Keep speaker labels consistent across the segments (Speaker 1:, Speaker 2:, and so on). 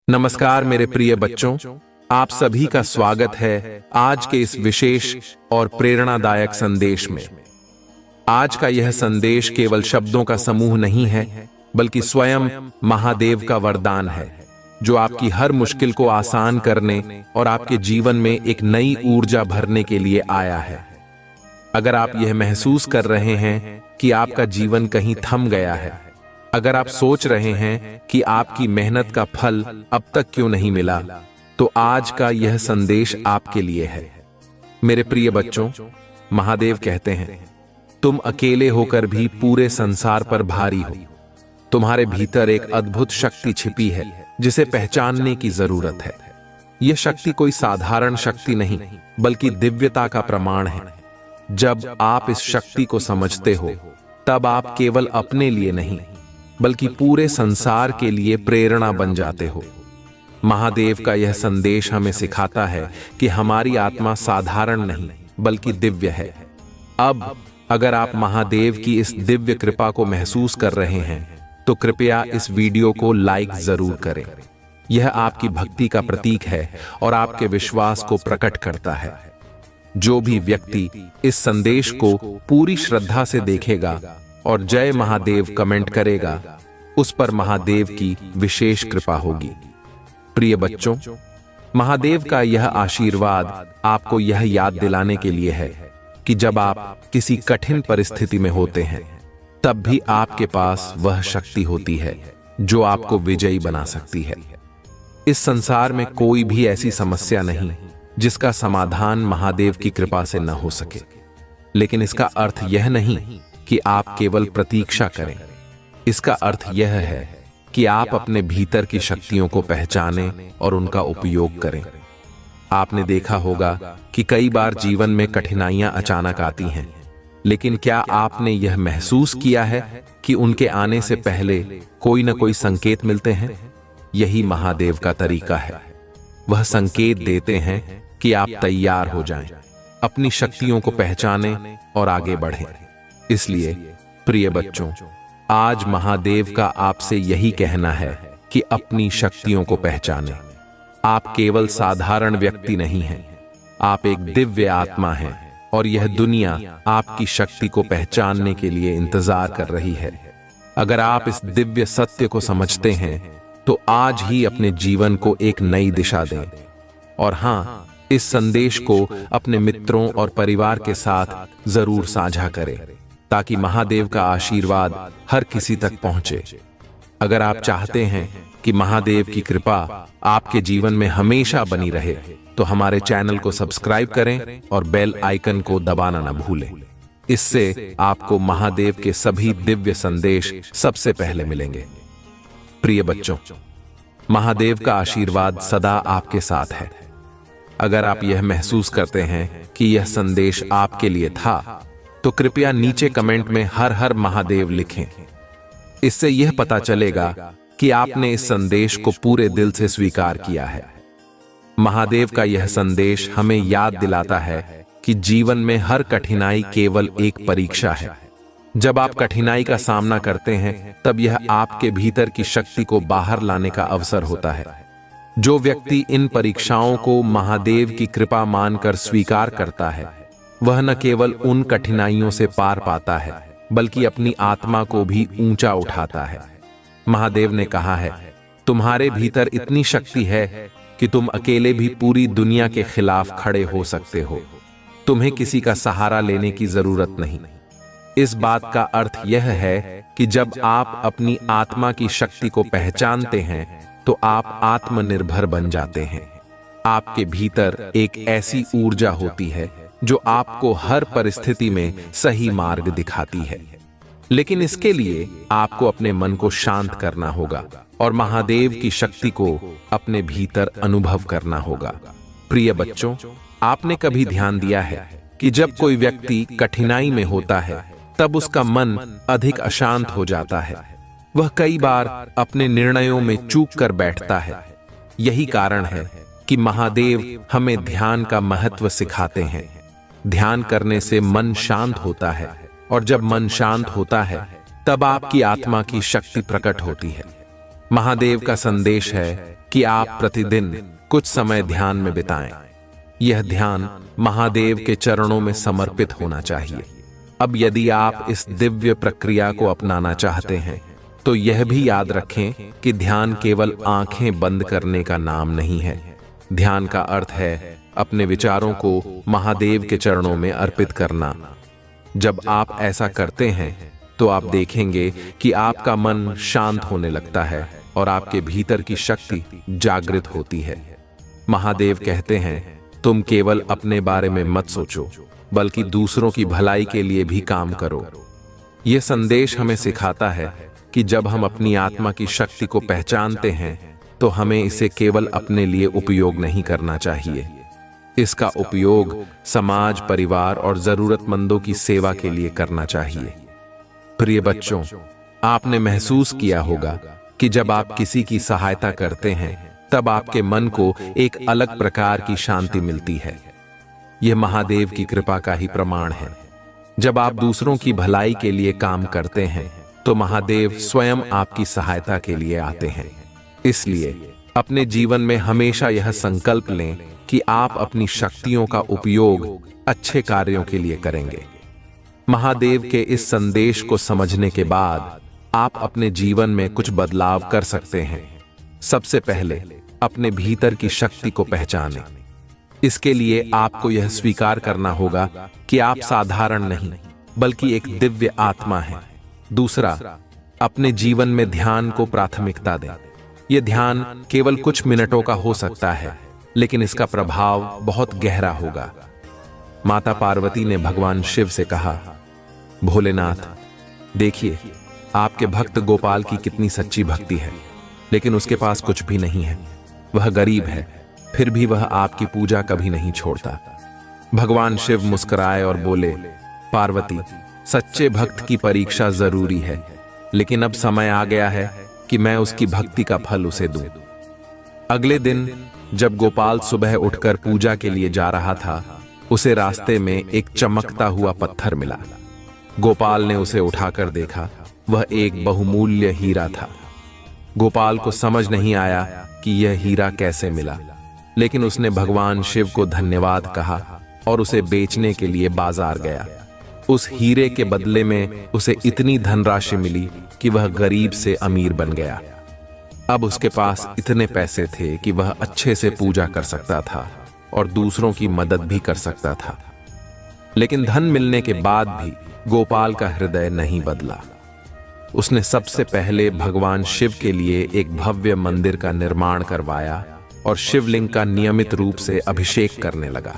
Speaker 1: नमस्कार मेरे प्रिय बच्चों, आप सभी का स्वागत है आज के इस विशेष और प्रेरणादायक संदेश में। आज का यह संदेश केवल शब्दों का समूह नहीं है, बल्कि स्वयं महादेव का वरदान है, जो आपकी हर मुश्किल को आसान करने और आपके जीवन में एक नई ऊर्जा भरने के लिए आया है। अगर आप यह महसूस कर रहे हैं कि आपका जीवन कहीं थम गया है, अगर आप सोच रहे हैं कि आपकी मेहनत का फल अब तक क्यों नहीं मिला, तो आज का यह संदेश आपके लिए है। मेरे प्रिय बच्चों, महादेव कहते हैं, तुम अकेले होकर भी पूरे संसार पर भारी हो। तुम्हारे भीतर एक अद्भुत शक्ति छिपी है, जिसे पहचानने की जरूरत है। यह शक्ति कोई साधारण शक्ति नहीं, बल्कि दिव्यता का प्रमाण है। जब आप इस शक्ति को समझते हो, तब आप केवल अपने लिए नहीं, बल्कि पूरे संसार के लिए प्रेरणा बन जाते हो। महादेव का यह संदेश हमें सिखाता है कि हमारी आत्मा साधारण नहीं, बल्कि दिव्य है। अब अगर आप महादेव की इस दिव्य कृपा को महसूस कर रहे हैं, तो कृपया इस वीडियो को लाइक जरूर करें। यह आपकी भक्ति का प्रतीक है और आपके विश्वास को प्रकट करता है। जो भी व्यक्ति इस संदेश को पूरी श्रद्धा से देखेगा और जय महादेव कमेंट करेगा, उस पर महादेव की विशेष कृपा होगी। प्रिय बच्चों, महादेव का यह आशीर्वाद आपको यह याद दिलाने के लिए है कि जब आप किसी कठिन परिस्थिति में होते हैं, तब भी आपके पास वह शक्ति होती है जो आपको विजयी बना सकती है। इस संसार में कोई भी ऐसी समस्या नहीं जिसका समाधान महादेव की कृपा से न हो सके। लेकिन इसका अर्थ यह नहीं कि आप केवल प्रतीक्षा करें। इसका अर्थ यह है कि आप अपने भीतर की शक्तियों को पहचानें और उनका उपयोग करें। आपने देखा होगा कि कई बार जीवन में कठिनाइयां अचानक आती हैं, लेकिन क्या आपने यह महसूस किया है कि उनके आने से पहले कोई न कोई संकेत मिलते हैं? यही महादेव का तरीका है। वह संकेत देते हैं कि आप तैयार हो जाएं, अपनी शक्तियों को पहचानें और आगे बढ़ें। इसलिए प्रिय बच्चों, आज महादेव का आपसे यही कहना है कि अपनी शक्तियों को पहचानें। आप केवल साधारण व्यक्ति नहीं हैं, आप एक दिव्य आत्मा हैं और यह दुनिया आपकी शक्ति को पहचानने के लिए इंतजार कर रही है। अगर आप इस दिव्य सत्य को समझते हैं, तो आज ही अपने जीवन को एक नई दिशा दें। और हां, इस संदेश को अपने मित्रों और परिवार के साथ जरूर साझा करें, ताकि महादेव का आशीर्वाद हर किसी तक पहुंचे। अगर आप चाहते हैं कि महादेव की कृपा आपके जीवन में हमेशा बनी रहे, तो हमारे चैनल को सब्सक्राइब करें और बेल आइकन को दबाना न भूलें। इससे आपको महादेव के सभी दिव्य संदेश सबसे पहले मिलेंगे। प्रिय बच्चों, महादेव का आशीर्वाद सदा आपके साथ है। अगर आप यह महसूस करते हैं कि यह संदेश आपके लिए था, तो कृपया नीचे कमेंट में हर हर महादेव लिखें। इससे यह पता चलेगा कि आपने इस संदेश को पूरे दिल से स्वीकार किया है। महादेव का यह संदेश हमें याद दिलाता है कि जीवन में हर कठिनाई केवल एक परीक्षा है। जब आप कठिनाई का सामना करते हैं, तब यह आपके भीतर की शक्ति को बाहर लाने का अवसर होता है। जो व्यक्ति इन परीक्षाओं को महादेव की कृपा मानकर स्वीकार करता है, वह न केवल उन कठिनाइयों से पार पाता है, बल्कि अपनी आत्मा को भी ऊंचा उठाता है। महादेव ने कहा है, तुम्हारे भीतर इतनी शक्ति है कि तुम अकेले भी पूरी दुनिया के खिलाफ खड़े हो सकते हो। तुम्हें किसी का सहारा लेने की जरूरत नहीं। इस बात का अर्थ यह है कि जब आप अपनी आत्मा की शक्ति को पहचानते हैं, तो आप आत्मनिर्भर बन जाते हैं। आपके भीतर एक ऐसी ऊर्जा होती है जो आपको हर परिस्थिति में सही मार्ग दिखाती है। लेकिन इसके लिए आपको अपने मन को शांत करना होगा और महादेव की शक्ति को अपने भीतर अनुभव करना होगा। प्रिय बच्चों, आपने कभी ध्यान दिया है कि जब कोई व्यक्ति कठिनाई में होता है, तब उसका मन अधिक अशांत हो जाता है। वह कई बार अपने निर्णयों में चूक कर बैठता है। यही कारण है कि महादेव हमें ध्यान का महत्व सिखाते हैं। ध्यान करने से मन शांत होता है, और जब मन शांत होता है, तब आपकी आत्मा की शक्ति प्रकट होती है। महादेव का संदेश है कि आप प्रतिदिन कुछ समय ध्यान में बिताएं। यह ध्यान महादेव के चरणों में समर्पित होना चाहिए। अब यदि आप इस दिव्य प्रक्रिया को अपनाना चाहते हैं तो यह भी याद रखें कि ध्यान केवल आंखें बंद करने का नाम नहीं है। ध्यान का अर्थ है अपने विचारों को महादेव के चरणों में अर्पित करना। जब आप ऐसा करते हैं तो आप देखेंगे कि आपका मन शांत होने लगता है और आपके भीतर की शक्ति जागृत होती है। महादेव कहते हैं, तुम केवल अपने बारे में मत सोचो, बल्कि दूसरों की भलाई के लिए भी काम करो। यह संदेश हमें सिखाता है कि जब हम अपनी आत्मा की शक्ति को पहचानते हैं तो हमें इसे केवल अपने लिए उपयोग नहीं करना चाहिए। इसका उपयोग समाज, परिवार और जरूरतमंदों की सेवा के लिए करना चाहिए। प्रिय बच्चों, आपने महसूस किया होगा कि जब आप किसी की सहायता करते हैं तब आपके मन को एक अलग प्रकार की शांति मिलती है। यह महादेव की कृपा का ही प्रमाण है। जब आप दूसरों की भलाई के लिए काम करते हैं तो महादेव स्वयं आपकी सहायता के लिए आते हैं। इसलिए अपने जीवन में हमेशा यह संकल्प लें कि आप अपनी शक्तियों का उपयोग अच्छे कार्यों के लिए करेंगे। महादेव के इस संदेश को समझने के बाद आप अपने जीवन में कुछ बदलाव कर सकते हैं। सबसे पहले अपने भीतर की शक्ति को पहचानें। इसके लिए आपको यह स्वीकार करना होगा कि आप साधारण नहीं, बल्कि एक दिव्य आत्मा हैं। दूसरा, अपने जीवन में ध्यान को प्राथमिकता दें। यह ध्यान केवल कुछ मिनटों का हो सकता है, लेकिन इसका प्रभाव बहुत गहरा होगा। माता पार्वती ने भगवान शिव से कहा, भोलेनाथ, देखिए आपके भक्त गोपाल की कितनी सच्ची भक्ति है, लेकिन उसके पास कुछ भी नहीं है। वह गरीब है, फिर भी वह आपकी पूजा कभी नहीं छोड़ता। भगवान शिव मुस्कुराए और बोले, पार्वती, सच्चे भक्त की परीक्षा जरूरी है, लेकिन अब समय आ गया है कि मैं उसकी भक्ति का फल उसे दूं। अगले दिन जब गोपाल सुबह उठकर पूजा के लिए जा रहा था, उसे रास्ते में एक चमकता हुआ पत्थर मिला। गोपाल ने उसे उठाकर देखा। वह एक बहुमूल्य हीरा था। गोपाल को समझ नहीं आया कि यह हीरा कैसे मिला, लेकिन उसने भगवान शिव को धन्यवाद कहा और उसे बेचने के लिए बाजार गया। उस हीरे के बदले में उसे इतनी धनराशि मिली कि वह गरीब से अमीर बन गया। अब उसके पास इतने पैसे थे कि वह अच्छे से पूजा कर सकता था और दूसरों की मदद भी कर सकता था। लेकिन धन मिलने के बाद भी गोपाल का हृदय नहीं बदला। उसने सबसे पहले भगवान शिव के लिए एक भव्य मंदिर का निर्माण करवाया और शिवलिंग का नियमित रूप से अभिषेक करने लगा।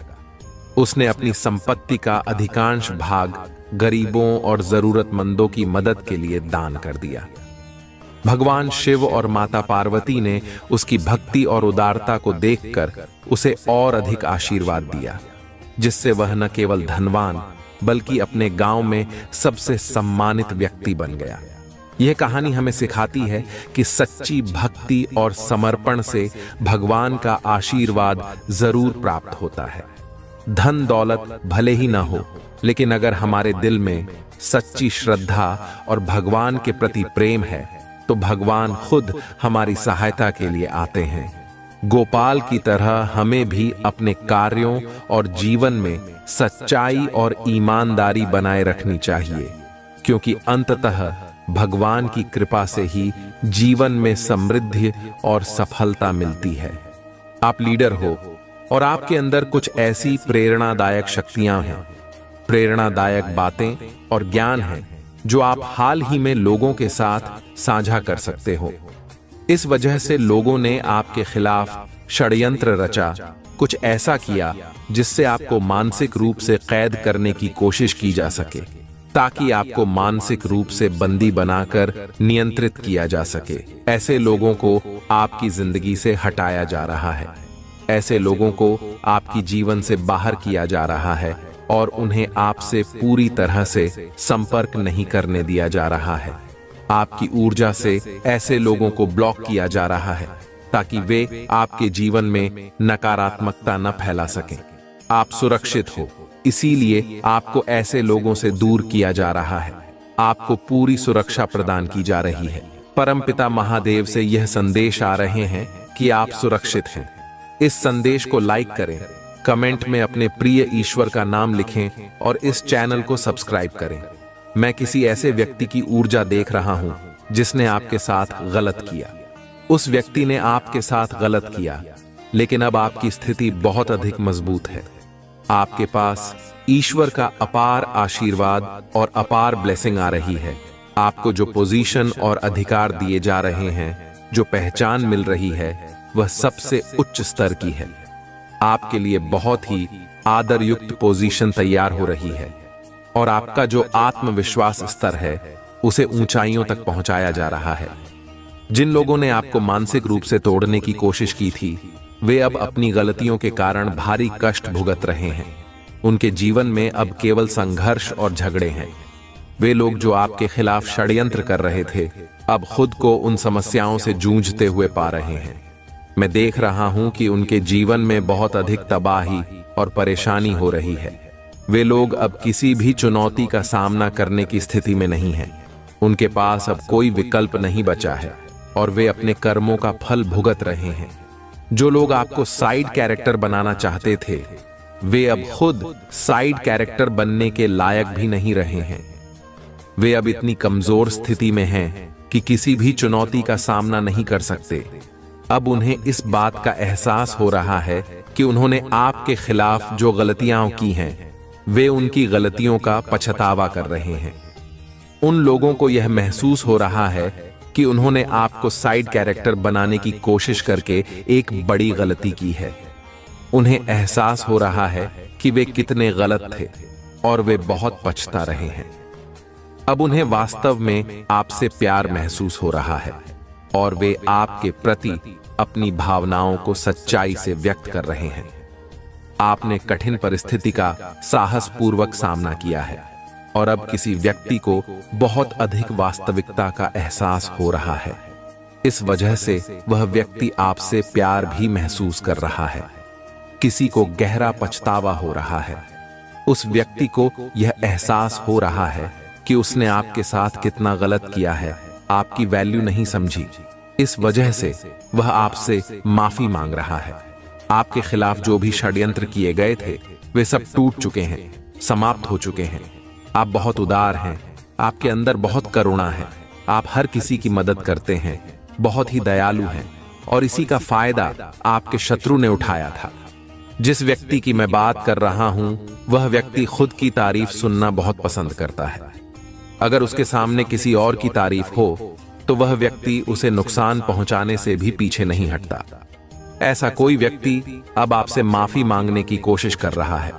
Speaker 1: उसने अपनी संपत्ति का अधिकांश भाग गरीबों और जरूरतमंदों की मदद के लिए दान कर दिया। भगवान शिव और माता पार्वती ने उसकी भक्ति और उदारता को देखकर उसे और अधिक आशीर्वाद दिया, जिससे वह न केवल धनवान बल्कि अपने गांव में सबसे सम्मानित व्यक्ति बन गया। यह कहानी हमें सिखाती है कि सच्ची भक्ति और समर्पण से भगवान का आशीर्वाद जरूर प्राप्त होता है। धन दौलत भले ही ना हो, लेकिन अगर हमारे दिल में सच्ची श्रद्धा और भगवान के प्रति प्रेम है तो भगवान खुद हमारी सहायता के लिए आते हैं। गोपाल की तरह हमें भी अपने कार्यों और जीवन में सच्चाई और ईमानदारी बनाए रखनी चाहिए, क्योंकि अंततः भगवान की कृपा से ही जीवन में समृद्धि और सफलता मिलती है। आप लीडर हो और आपके अंदर कुछ ऐसी प्रेरणादायक शक्तियां हैं, प्रेरणादायक बातें और ज्ञान है जो आप हाल ही में लोगों के साथ साझा कर सकते हो। इस वजह से लोगों ने आपके खिलाफ षड्यंत्र रचा, कुछ ऐसा किया जिससे आपको मानसिक रूप से कैद करने की कोशिश की जा सके, ताकि आपको मानसिक रूप से बंदी बनाकर नियंत्रित किया जा सके। ऐसे लोगों को आपकी जिंदगी से हटाया जा रहा है। ऐसे लोगों को आपकी जीवन से बाहर किया जा रहा है और उन्हें आपसे पूरी तरह से संपर्क नहीं करने दिया जा रहा है। आपकी ऊर्जा से ऐसे लोगों को ब्लॉक किया जा रहा है ताकि वे आपके जीवन में नकारात्मकता न फैला सकें। आप सुरक्षित हो, इसीलिए आपको ऐसे लोगों से दूर किया जा रहा है। आपको पूरी सुरक्षा प्रदान की जा रही है। परमपिता महादेव से यह संदेश आ रहे हैं कि आप सुरक्षित हैं। इस संदेश को लाइक करें, कमेंट में अपने प्रिय ईश्वर का नाम लिखें और इस चैनल को सब्सक्राइब करें। मैं किसी ऐसे व्यक्ति की ऊर्जा देख रहा हूं जिसने आपके साथ गलत किया। उस व्यक्ति ने आपके साथ गलत किया, लेकिन अब आपकी स्थिति बहुत अधिक मजबूत है। आपके पास ईश्वर का अपार आशीर्वाद और अपार ब्लेसिंग आ रही है। आपको जो पोजीशन और अधिकार दिए जा रहे हैं, जो पहचान मिल रही है, वह सबसे उच्च स्तर की है। आपके लिए बहुत ही आदरयुक्त पोजीशन तैयार हो रही है और आपका जो आत्मविश्वास स्तर है उसे ऊंचाइयों तक पहुंचाया जा रहा है। जिन लोगों ने आपको मानसिक रूप से तोड़ने की कोशिश की थी, वे अब अपनी गलतियों के कारण भारी कष्ट भुगत रहे हैं। उनके जीवन में अब केवल संघर्ष और झगड़े हैं। वे लोग जो आपके खिलाफ षड्यंत्र कर रहे थे, अब खुद को उन समस्याओं से जूझते हुए पा रहे हैं। मैं देख रहा हूं कि उनके जीवन में बहुत अधिक तबाही और परेशानी हो रही है। वे लोग अब किसी भी चुनौती का सामना करने की स्थिति में नहीं हैं। उनके पास अब कोई विकल्प नहीं बचा है और वे अपने कर्मों का फल भुगत रहे हैं। जो लोग आपको साइड कैरेक्टर बनाना चाहते थे, वे अब खुद साइड कैरेक्टर बनने के लायक भी नहीं रहे हैं। वे अब इतनी कमजोर स्थिति में हैं कि किसी भी चुनौती का सामना नहीं कर सकते। अब उन्हें इस बात का एहसास हो रहा है कि उन्होंने आपके खिलाफ जो गलतियां की हैं, वे उनकी गलतियों का पछतावा कर रहे हैं। उन लोगों को यह महसूस हो रहा है कि उन्होंने आपको साइड कैरेक्टर बनाने की कोशिश करके एक बड़ी गलती की है। उन्हें एहसास हो रहा है कि वे कितने गलत थे और वे बहुत पछता रहे हैं। अब उन्हें वास्तव में आपसे प्यार महसूस हो रहा है और वे आपके प्रति अपनी भावनाओं को सच्चाई से व्यक्त कर रहे हैं। आपने कठिन परिस्थिति का साहसपूर्वक सामना किया है और अब किसी व्यक्ति को बहुत अधिक वास्तविकता का एहसास हो रहा है। इस वजह से वह व्यक्ति आपसे प्यार भी महसूस कर रहा है। किसी को गहरा पछतावा हो रहा है। उस व्यक्ति को यह एहसास हो रहा है कि उसने आपके साथ कितना गलत किया है, आपकी वैल्यू नहीं समझी। इस वजह से वह आपसे माफी मांग रहा है। आपके खिलाफ जो भी षड्यंत्र किए गए थे, वे सब टूट चुके हैं, समाप्त हो चुके हैं। आप बहुत उदार हैं, आपके अंदर बहुत करुणा है, आप हर किसी की मदद करते हैं, बहुत ही दयालु हैं और इसी का फायदा आपके शत्रु ने उठाया था। जिस व्यक्ति की मैं बात कर रहा हूं, वह व्यक्ति खुद की तारीफ सुनना बहुत पसंद करता है। अगर उसके सामने किसी और की तारीफ हो तो वह व्यक्ति उसे नुकसान पहुंचाने से भी पीछे नहीं हटता। ऐसा कोई व्यक्ति अब आपसे माफी मांगने की कोशिश कर रहा है।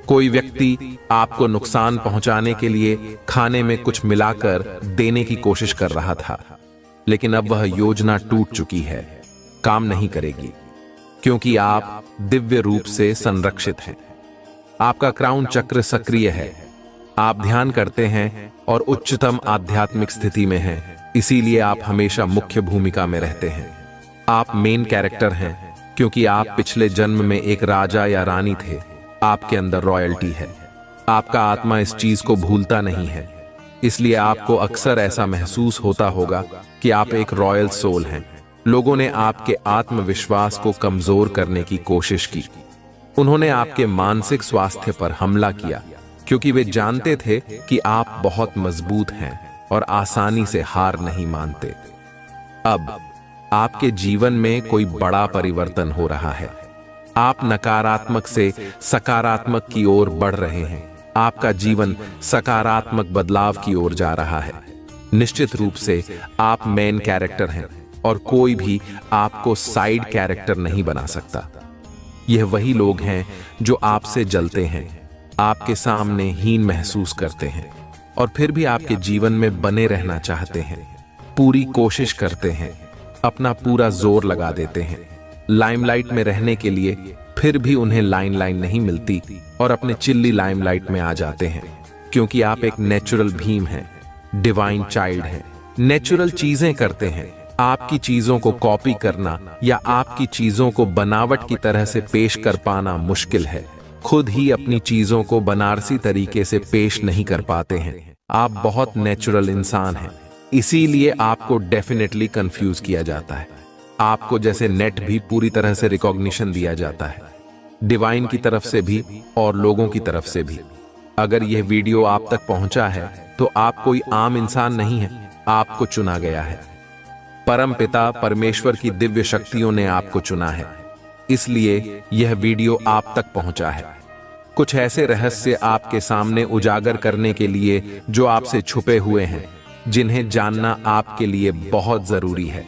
Speaker 1: कोई व्यक्ति आपको नुकसान पहुंचाने के लिए खाने में कुछ मिलाकर देने की कोशिश कर रहा था, लेकिन अब वह योजना टूट चुकी है, काम नहीं करेगी, क्योंकि आप दिव्य रूप से संरक्षित हैं। आपका क्राउन चक्र सक्रिय है। आप ध्यान करते हैं और उच्चतम आध्यात्मिक स्थिति में हैं, इसीलिए आप हमेशा मुख्य भूमिका में रहते हैं। आप मेन कैरेक्टर हैं क्योंकि आप पिछले जन्म में एक राजा या रानी थे। आपके अंदर रॉयल्टी है। आपका आत्मा इस चीज को भूलता नहीं है, इसलिए आपको अक्सर ऐसा महसूस होता होगा कि आप एक रॉयल सोल हैं। लोगों ने आपके आत्मविश्वास को कमजोर करने की कोशिश की। उन्होंने आपके मानसिक स्वास्थ्य पर हमला किया क्योंकि वे जानते थे कि आप बहुत मजबूत हैं और आसानी से हार नहीं मानते। अब आपके जीवन में कोई बड़ा परिवर्तन हो रहा है। आप नकारात्मक से सकारात्मक की ओर बढ़ रहे हैं। आपका जीवन सकारात्मक बदलाव की ओर जा रहा है। निश्चित रूप से आप मेन कैरेक्टर हैं और कोई भी आपको साइड कैरेक्टर नहीं बना सकता। यह वही लोग हैं जो आपसे जलते हैं, आपके सामने हीन महसूस करते हैं और फिर भी आपके जीवन में बने रहना चाहते हैं, पूरी कोशिश करते हैं, अपना पूरा जोर लगा देते हैं लाइमलाइट में रहने के लिए, फिर भी उन्हें लाइन नहीं मिलती और अपने चिल्ली लाइमलाइट में आ जाते हैं, क्योंकि आप एक नेचुरल भीम हैं, डिवाइन चाइल्ड हैं, नेचुरल चीजें करते हैं। आपकी चीजों को कॉपी करना या आपकी चीजों को बनावट की तरह से पेश कर पाना मुश्किल है। खुद ही अपनी चीजों को बनारसी तरीके से पेश नहीं कर पाते हैं। आप बहुत नेचुरल इंसान हैं, इसीलिए आपको डेफिनेटली कंफ्यूज किया जाता है। आपको जैसे नेट भी पूरी तरह से रिकॉग्निशन दिया जाता है, डिवाइन की तरफ से भी और लोगों की तरफ से भी। अगर यह वीडियो आप तक पहुंचा है तो आप कोई आम इंसान नहीं है, आपको चुना गया है। परम पिता परमेश्वर की दिव्य शक्तियों ने आपको चुना है, इसलिए यह वीडियो आप तक पहुंचा है। कुछ ऐसे रहस्य आपके सामने उजागर करने के लिए जो आपसे छुपे हुए हैं, जिन्हें जानना आपके लिए बहुत जरूरी है।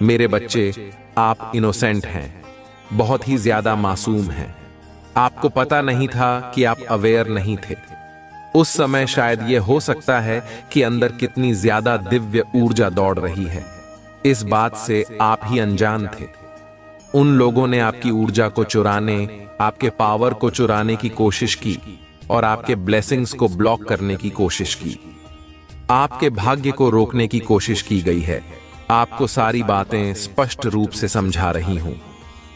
Speaker 1: मेरे बच्चे, आप इनोसेंट हैं, बहुत ही ज्यादा मासूम हैं। आपको पता नहीं था कि आप अवेयर नहीं थे। उस समय शायद यह हो सकता है कि अंदर कितनी ज्यादा दिव्य ऊर्जा दौड़ रही है, इस बात से आप ही अनजान थे। उन लोगों ने आपकी ऊर्जा को चुराने, आपके पावर को चुराने की कोशिश की और आपके ब्लेसिंग्स को ब्लॉक करने की कोशिश की। आपके भाग्य को रोकने की कोशिश की गई है। आपको सारी बातें स्पष्ट रूप से समझा रही हूं।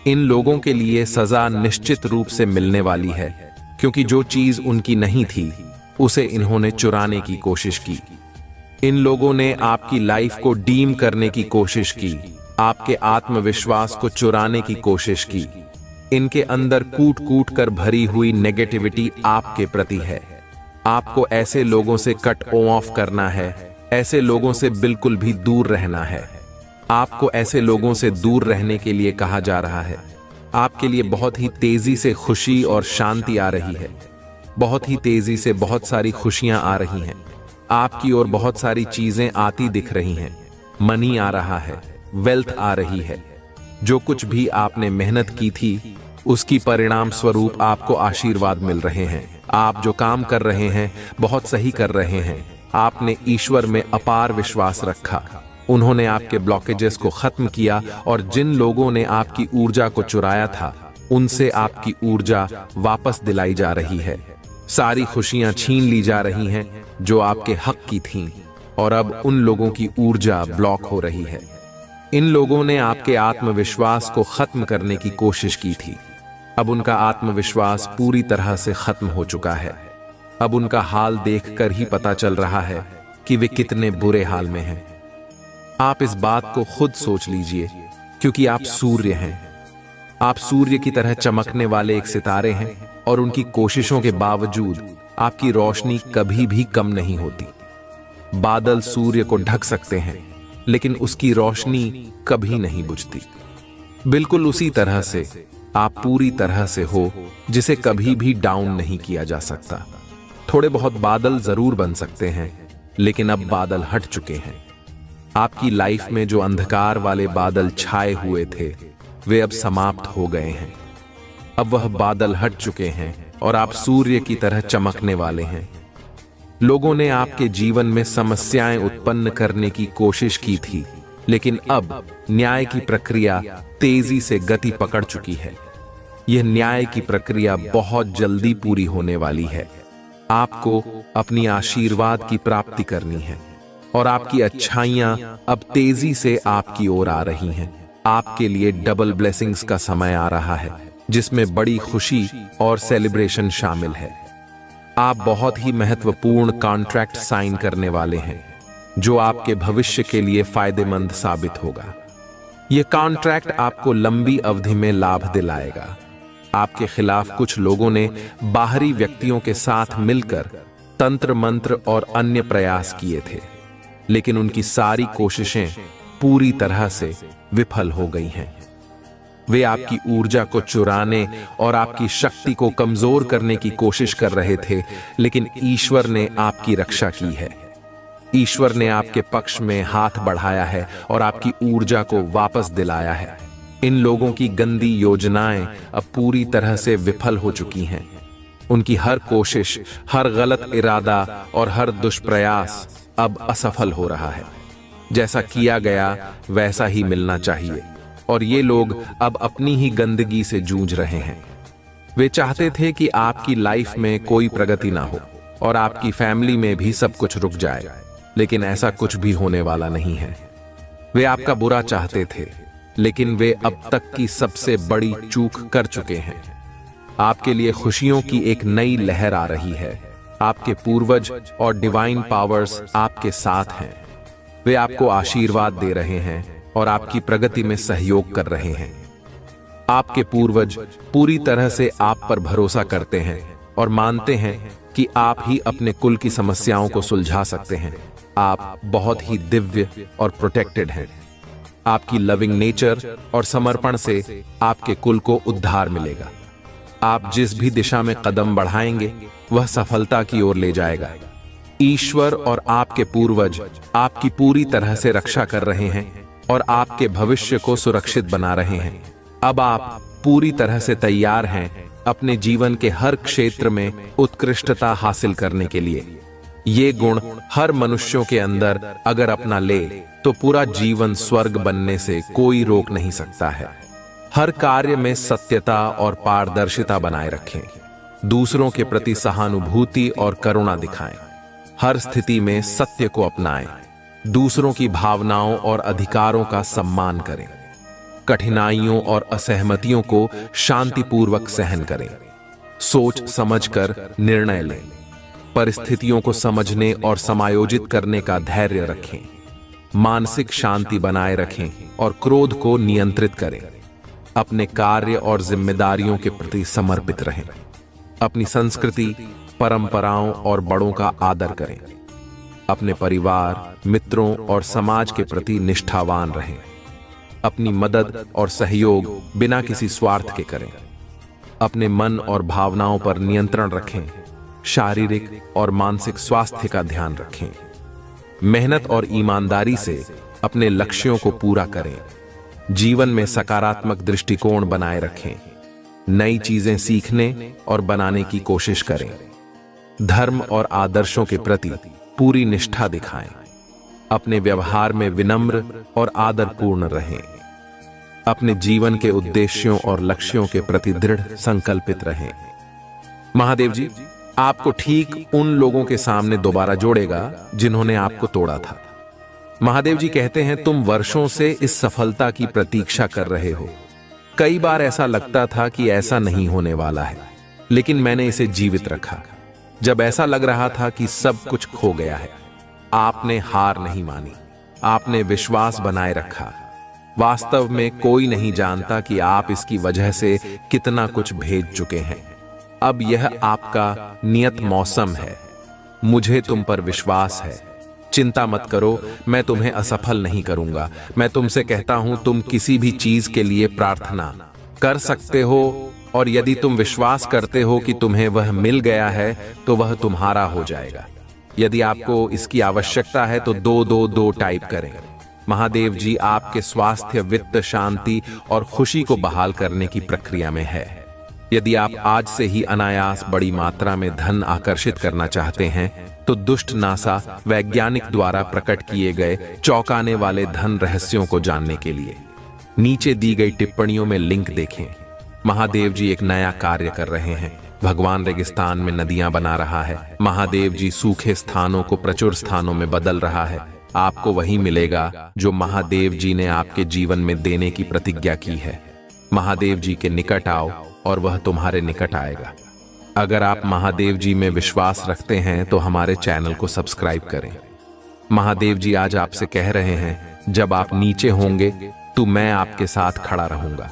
Speaker 1: इन लोगों के लिए सजा निश्चित रूप से मिलने वाली है, क्योंकि जो चीज उनकी नहीं थी उसे इन्होंने चुराने की कोशिश की। इन लोगों ने आपकी लाइफ को डीम करने की कोशिश की, आपके आत्मविश्वास को चुराने की कोशिश की। इनके अंदर कूट कूट कर भरी हुई नेगेटिविटी आपके प्रति है। आपको ऐसे लोगों से कट ऑफ करना है, ऐसे लोगों से बिल्कुल भी दूर रहना है। आपको ऐसे लोगों से दूर रहने के लिए कहा जा रहा है। आपके लिए बहुत ही तेजी से खुशी और शांति आ रही है। बहुत ही तेजी से बहुत सारी खुशियां आ रही हैं। आपकी ओर बहुत सारी चीजें आती दिख रही हैं। मनी आ रहा है, वेल्थ आ रही है। जो कुछ भी आपने मेहनत की थी, उसकी परिणाम स्वरूप आपको आशीर्वाद मिल रहे हैं। आप जो काम कर रहे हैं बहुत सही कर रहे हैं। आपने ईश्वर में अपार विश्वास रखा। उन्होंने आपके ब्लॉकेजेस को खत्म किया और जिन लोगों ने आपकी ऊर्जा को चुराया था, उनसे आपकी ऊर्जा वापस दिलाई जा रही है। सारी खुशियां छीन ली जा रही हैं जो आपके हक की थीं, और अब उन लोगों की ऊर्जा ब्लॉक हो रही है। इन लोगों ने आपके आत्मविश्वास को खत्म करने की कोशिश की थी। अब उनका आत्मविश्वास पूरी तरह से खत्म हो चुका है। अब उनका हाल देखकर ही पता चल रहा है कि वे कितने बुरे हाल में हैं। आप इस बात को खुद सोच लीजिए, क्योंकि आप सूर्य हैं। आप सूर्य की तरह चमकने वाले एक सितारे हैं, और उनकी कोशिशों के बावजूद आपकी रोशनी कभी भी कम नहीं होती। बादल सूर्य को ढक सकते हैं, लेकिन उसकी रोशनी कभी नहीं बुझती। बिल्कुल उसी तरह से आप पूरी तरह से हो, जिसे कभी भी डाउन नहीं किया जा सकता। थोड़े बहुत बादल जरूर बन सकते हैं, लेकिन अब बादल हट चुके हैं। आपकी लाइफ में जो अंधकार वाले बादल छाए हुए थे, वे अब समाप्त हो गए हैं। अब वह बादल हट चुके हैं और आप सूर्य की तरह चमकने वाले हैं। लोगों ने आपके जीवन में समस्याएं उत्पन्न करने की कोशिश की थी, लेकिन अब न्याय की प्रक्रिया तेजी से गति पकड़ चुकी है। यह न्याय की प्रक्रिया बहुत जल्दी पूरी होने वाली है। आपको अपनी आशीर्वाद की प्राप्ति करनी है, और आपकी अच्छाइयां अब तेजी से आपकी ओर आ रही हैं। आपके लिए डबल ब्लेसिंग्स का समय आ रहा है, जिसमें बड़ी खुशी और सेलिब्रेशन शामिल है। आप बहुत ही महत्वपूर्ण कॉन्ट्रैक्ट साइन करने वाले हैं, जो आपके भविष्य के लिए फायदेमंद साबित होगा। यह कॉन्ट्रैक्ट आपको लंबी अवधि में लाभ दिलाएगा। आपके खिलाफ कुछ लोगों ने बाहरी व्यक्तियों के साथ मिलकर तंत्र मंत्र और अन्य प्रयास किए थे, लेकिन उनकी सारी कोशिशें पूरी तरह से विफल हो गई हैं। वे आपकी ऊर्जा को चुराने और आपकी शक्ति को कमजोर करने की कोशिश कर रहे थे, लेकिन ईश्वर ने आपकी रक्षा की है। ईश्वर ने आपके पक्ष में हाथ बढ़ाया है और आपकी ऊर्जा को वापस दिलाया है। इन लोगों की गंदी योजनाएं अब पूरी तरह से विफल हो चुकी हैं। उनकी हर कोशिश, हर गलत इरादा और हर दुष्प्रयास अब असफल हो रहा है। जैसा किया गया वैसा ही मिलना चाहिए, और ये लोग अब अपनी ही गंदगी से जूझ रहे हैं। वे चाहते थे कि आपकी लाइफ में कोई प्रगति ना हो और आपकी फैमिली में भी सब कुछ रुक जाए, लेकिन ऐसा कुछ भी होने वाला नहीं है। वे आपका बुरा चाहते थे, लेकिन वे अब तक की सबसे बड़ी चूक कर चुके हैं। आपके लिए खुशियों की एक नई लहर आ रही है। आपके पूर्वज और डिवाइन पावर्स आपके साथ हैं। वे आपको आशीर्वाद दे रहे हैं, और आपकी प्रगति में सहयोग कर रहे हैं। आपके पूर्वज पूरी तरह से आप पर भरोसा करते हैं और मानते हैं कि आप ही अपने कुल की समस्याओं को सुलझा सकते हैं। आप बहुत ही दिव्य और प्रोटेक्टेड हैं। आपकी लविंग नेचर और समर्पण से आपके कुल को उद्धार मिलेगा। आप जिस भी दिशा में कदम बढ़ाएंगे वह सफलता की ओर ले जाएगा। ईश्वर और आपके पूर्वज आपकी पूरी तरह से रक्षा कर रहे हैं और आपके भविष्य को सुरक्षित बना रहे हैं। अब आप पूरी तरह से तैयार हैं अपने जीवन के हर क्षेत्र में उत्कृष्टता हासिल करने के लिए। ये गुण हर मनुष्यों के अंदर अगर अपना ले तो पूरा जीवन स्वर्ग बनने से कोई रोक नहीं सकता है। हर कार्य में सत्यता और पारदर्शिता बनाए रखें। दूसरों के प्रति सहानुभूति और करुणा दिखाएं। हर स्थिति में सत्य को अपनाएं। दूसरों की भावनाओं और अधिकारों का सम्मान करें। कठिनाइयों और असहमतियों को शांतिपूर्वक सहन करें। सोच समझकर निर्णय लें। परिस्थितियों को समझने और समायोजित करने का धैर्य रखें। मानसिक शांति बनाए रखें और क्रोध को नियंत्रित करें। अपने कार्य और जिम्मेदारियों के प्रति समर्पित रहें। अपनी संस्कृति, परंपराओं और बड़ों का आदर करें। अपने परिवार, मित्रों और समाज के प्रति निष्ठावान रहें। अपनी मदद और सहयोग बिना किसी स्वार्थ के करें। अपने मन और भावनाओं पर नियंत्रण रखें। शारीरिक और मानसिक स्वास्थ्य का ध्यान रखें। मेहनत और ईमानदारी से अपने लक्ष्यों को पूरा करें। जीवन में सकारात्मक दृष्टिकोण बनाए रखें। नई चीजें सीखने और बनाने की कोशिश करें। धर्म और आदर्शों के प्रति पूरी निष्ठा दिखाएं। अपने व्यवहार में विनम्र और आदरपूर्ण रहें। अपने जीवन के उद्देश्यों और लक्ष्यों के प्रति दृढ़ संकल्पित रहें। महादेव जी आपको ठीक उन लोगों के सामने दोबारा जोड़ेगा जिन्होंने आपको तोड़ा था। महादेव जी कहते हैं तुम वर्षों से इस सफलता की प्रतीक्षा कर रहे हो। कई बार ऐसा लगता था कि ऐसा नहीं होने वाला है, लेकिन मैंने इसे जीवित रखा। जब ऐसा लग रहा था कि सब कुछ खो गया है, आपने हार नहीं मानी। आपने विश्वास बनाए रखा। वास्तव में कोई नहीं जानता कि आप इसकी वजह से कितना कुछ भेज चुके हैं। अब यह आपका नियत मौसम है। मुझे तुम पर विश्वास है। चिंता मत करो, मैं तुम्हें असफल नहीं करूंगा। मैं तुमसे कहता हूं तुम किसी भी चीज के लिए प्रार्थना कर सकते हो और यदि तुम विश्वास करते हो कि तुम्हें वह मिल गया है तो वह तुम्हारा हो जाएगा। यदि आपको इसकी आवश्यकता है तो 222 टाइप करें। महादेव जी आपके स्वास्थ्य, वित्त, शांति और खुशी को बहाल करने की प्रक्रिया में है। यदि आप आज से ही अनायास बड़ी मात्रा में धन आकर्षित करना चाहते हैं तो दुष्ट नासा वैज्ञानिक द्वारा प्रकट किए गए चौंकाने वाले धन रहस्यों को जानने के लिए नीचे दी गई टिप्पणियों में लिंक देखें। महादेव जी एक नया कार्य कर रहे हैं। भगवान रेगिस्तान में नदियां बना रहा है। महादेव जी सूखे स्थानों को प्रचुर स्थानों में बदल रहा है। आपको वही मिलेगा जो महादेव जी ने आपके जीवन में देने की प्रतिज्ञा की है। महादेव जी के निकट आओ और वह तुम्हारे निकट आएगा। अगर आप महादेव जी में विश्वास रखते हैं तो हमारे चैनल को सब्सक्राइब करें। महादेव जी आज आपसे कह रहे हैं जब आप नीचे होंगे तो मैं आपके साथ खड़ा रहूंगा।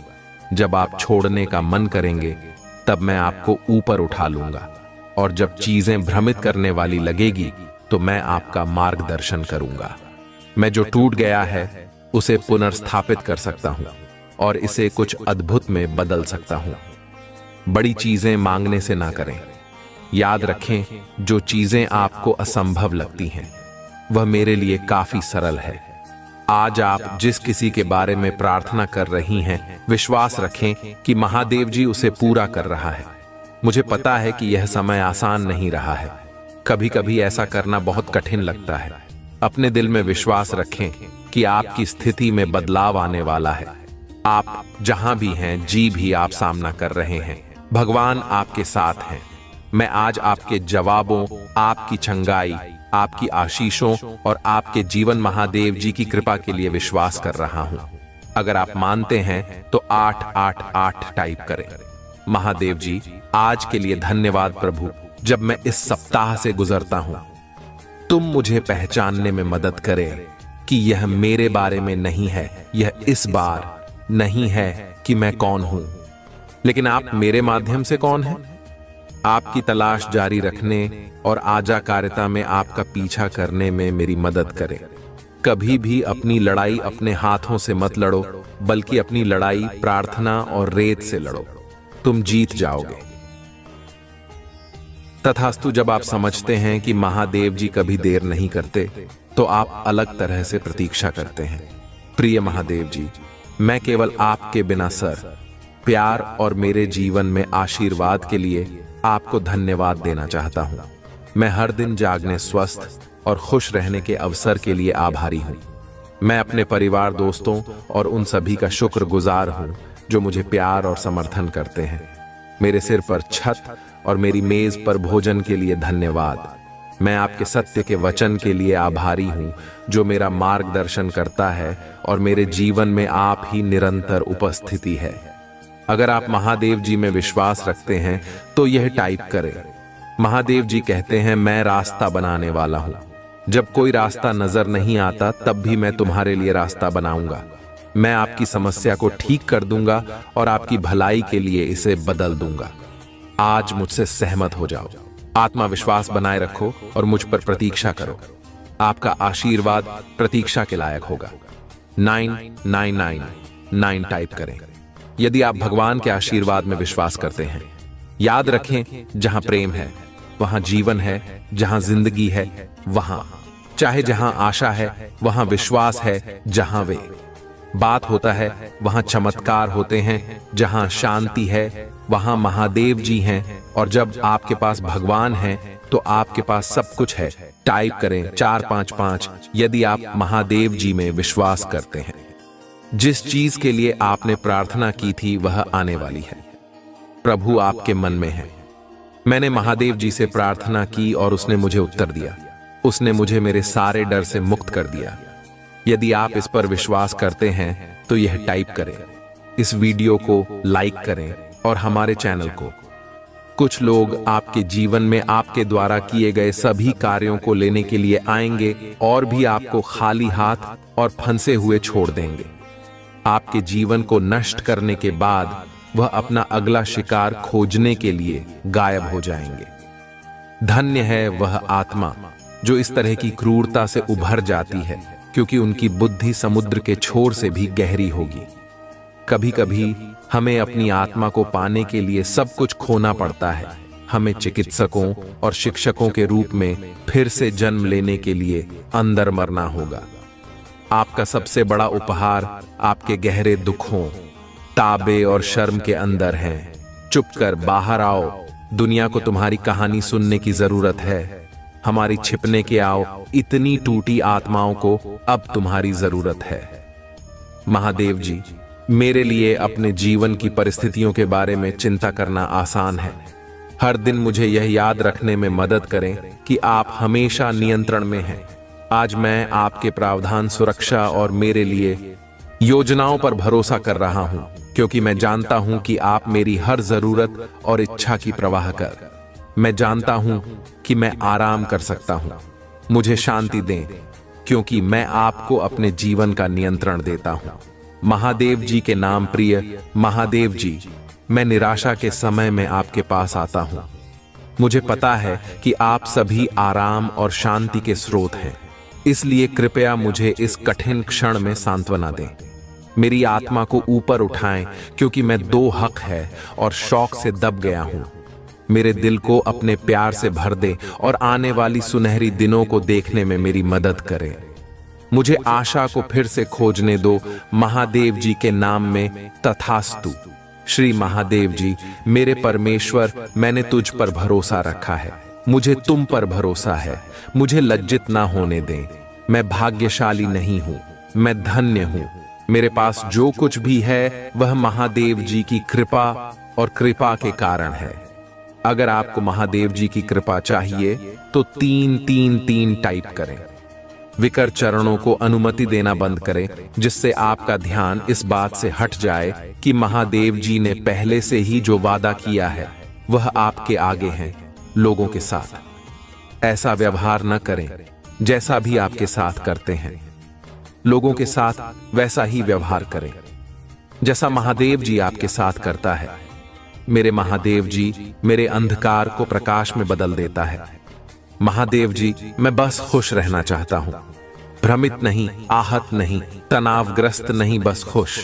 Speaker 1: जब आप छोड़ने का मन करेंगे तब मैं आपको ऊपर उठा लूंगा और जब चीजें भ्रमित करने वाली लगेगी तो मैं आपका मार्गदर्शन करूंगा। मैं जो टूट गया है उसे पुनर्स्थापित कर सकता हूं और इसे कुछ अद्भुत में बदल सकता हूं। बड़ी चीजें मांगने से ना करें। याद रखें जो चीजें आपको असंभव लगती हैं वह मेरे लिए काफी सरल है। आज आप जिस किसी के बारे में प्रार्थना कर रही हैं विश्वास रखें कि महादेव जी उसे पूरा कर रहा है। मुझे पता है कि यह समय आसान नहीं रहा है। कभी कभी ऐसा करना बहुत कठिन लगता है। अपने दिल में विश्वास रखें कि आपकी स्थिति में बदलाव आने वाला है। आप जहां भी हैं, जी भी आप सामना कर रहे हैं, भगवान आपके साथ हैं। मैं आज आपके जवाबों, आपकी चंगाई, आपकी आशीषों और आपके जीवन महादेव जी की कृपा के लिए विश्वास कर रहा हूं। अगर आप मानते हैं तो 888 टाइप करें। महादेव जी आज के लिए धन्यवाद प्रभु। जब मैं इस सप्ताह से गुजरता हूं तुम मुझे पहचानने में मदद करें। कि यह मेरे बारे में नहीं है, यह इस बार नहीं है कि मैं कौन हूं, लेकिन आप मेरे माध्यम से कौन हैं। आपकी तलाश जारी रखने और आज्ञाकारिता में आपका पीछा करने में मेरी मदद करें। कभी भी अपनी लड़ाई अपने हाथों से मत लड़ो, बल्कि अपनी लड़ाई प्रार्थना और रेत से लड़ो, तुम जीत जाओगे। तथास्तु जब आप समझते हैं कि महादेव जी कभी देर नहीं करते, तो आप अलग तरह से प्रतीक्षा करते हैं। प्रिय महादेव जी, मैं केवल आपके बिना सर, प्यार और मेरे जीवन में आशीर्वाद के लिए आपको धन्यवाद देना चाहता हूं। मैं हर दिन जागने, स्वस्थ और खुश रहने के अवसर के लिए आभारी हूं। मैं अपने परिवार, दोस्तों और उन सभी का शुक्रगुजार हूं जो मुझे प्यार और समर्थन करते हैं। मेरे सिर पर छत और मेरी मेज पर भोजन के लिए धन्यवाद। मैं आपके सत्य के वचन के लिए आभारी हूं जो मेरा मार्गदर्शन करता है और मेरे जीवन में आप ही निरंतर उपस्थिति है। अगर आप महादेव जी में विश्वास रखते हैं तो यह टाइप करें। महादेव जी कहते हैं, मैं रास्ता बनाने वाला हूं। जब कोई रास्ता नजर नहीं आता तब भी मैं तुम्हारे लिए रास्ता बनाऊंगा। मैं आपकी समस्या को ठीक कर दूंगा और आपकी भलाई के लिए इसे बदल दूंगा। आज मुझसे सहमत हो जाओ, आत्मविश्वास बनाए रखो और मुझ पर प्रतीक्षा करो। आपका आशीर्वाद प्रतीक्षा के लायक होगा। 9999 टाइप करें यदि आप भगवान के आशीर्वाद में विश्वास करते हैं। याद रखें, जहां प्रेम है वहां जीवन है, जहां जिंदगी है वहां, चाहे जहां आशा है वहां विश्वास है, जहां वे बात होता है वहां चमत्कार होते हैं, जहां शांति है वहां महादेव जी हैं, और जब आपके पास भगवान है तो आपके पास सब कुछ है। टाइप करें 455 यदि आप महादेव जी में विश्वास करते हैं। जिस चीज के लिए आपने प्रार्थना की थी वह आने वाली है। प्रभु आपके मन में है। मैंने महादेव जी से प्रार्थना की और उसने मुझे उत्तर दिया। उसने मुझे मेरे सारे डर से मुक्त कर दिया। यदि आप इस पर विश्वास करते हैं तो यह टाइप करें, इस वीडियो को लाइक करें और हमारे चैनल को। कुछ लोग आपके जीवन में आपके द्वारा किए गए सभी कार्यों को लेने के लिए आएंगे और भी आपको खाली हाथ और फंसे हुए छोड़ देंगे। आपके जीवन को नष्ट करने के बाद वह अपना अगला शिकार खोजने के लिए गायब हो जाएंगे। धन्य है वह आत्मा जो इस तरह की क्रूरता से उभर जाती है, क्योंकि उनकी बुद्धि समुद्र के छोर से भी गहरी होगी। कभी कभी हमें अपनी आत्मा को पाने के लिए सब कुछ खोना पड़ता है। हमें चिकित्सकों और शिक्षकों के रूप में फिर से जन्म लेने के लिए अंदर मरना होगा। आपका सबसे बड़ा उपहार आपके गहरे दुखों, ताबे और शर्म के अंदर है। चुपकर बाहर आओ, दुनिया को तुम्हारी कहानी सुनने की जरूरत है। हमारी छिपने के आओ, इतनी टूटी आत्माओं को अब तुम्हारी जरूरत है। महादेव जी, मेरे लिए अपने जीवन की परिस्थितियों के बारे में चिंता करना आसान है। हर दिन मुझे यह याद रखने में मदद करें कि आप हमेशा नियंत्रण में हैं। आज मैं आपके प्रावधान, सुरक्षा और मेरे लिए योजनाओं पर भरोसा कर रहा हूं, क्योंकि मैं जानता हूं कि आप मेरी हर जरूरत और इच्छा की परवाह कर। मैं जानता हूं कि मैं आराम कर सकता हूं। मुझे शांति दें, क्योंकि मैं आपको अपने जीवन का नियंत्रण देता हूं। महादेव जी के नाम। प्रिय महादेव जी, मैं निराशा के समय में आपके पास आता हूं। मुझे पता है कि आप सभी आराम और शांति के स्रोत हैं, इसलिए कृपया मुझे इस कठिन क्षण में सांत्वना दें। मेरी आत्मा को ऊपर उठाएं, क्योंकि मैं दो हक है और शौक से दब गया हूं। मेरे दिल को अपने प्यार से भर दे और आने वाली सुनहरी दिनों को देखने में मेरी मदद करें। मुझे आशा को फिर से खोजने दो, महादेव जी के नाम में तथास्तु। श्री महादेव जी, मेरे परमेश्वर, मैंने तुझ पर भरोसा रखा है। मुझे तुम पर भरोसा है। मुझे लज्जित ना होने दें। मैं भाग्यशाली नहीं हूं, मैं धन्य हूं। मेरे पास जो कुछ भी है वह महादेव जी की कृपा और कृपा के कारण है। अगर आपको महादेव जी की कृपा चाहिए तो 333 टाइप करें। विकर चरणों को अनुमति देना बंद करें, जिससे आपका ध्यान इस बात से हट जाए कि महादेव जी ने पहले से ही जो वादा किया है वह आपके आगे हैं। लोगों के साथ ऐसा व्यवहार न करें जैसा भी आपके साथ करते हैं। लोगों के साथ वैसा ही व्यवहार करें जैसा महादेव जी आपके साथ करता है। मेरे महादेव जी मेरे अंधकार को प्रकाश में बदल देता है। महादेव जी, मैं बस खुश रहना चाहता हूं, भ्रमित नहीं, आहत नहीं, तनावग्रस्त नहीं, बस खुश।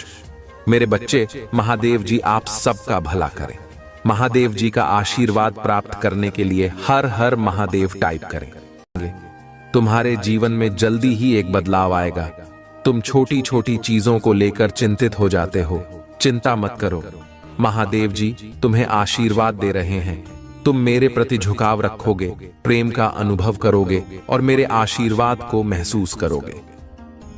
Speaker 1: मेरे बच्चे, महादेव जी आप सबका भला करें। महादेव जी का आशीर्वाद प्राप्त करने के लिए हर हर महादेव टाइप करें। तुम्हारे जीवन में जल्दी ही एक बदलाव आएगा। तुम छोटी छोटी चीजों को लेकर चिंतित हो जाते हो, चिंता मत करो। महादेव जी तुम्हें आशीर्वाद दे रहे हैं। तुम मेरे प्रति झुकाव रखोगे, प्रेम का अनुभव करोगे और मेरे आशीर्वाद को महसूस करोगे।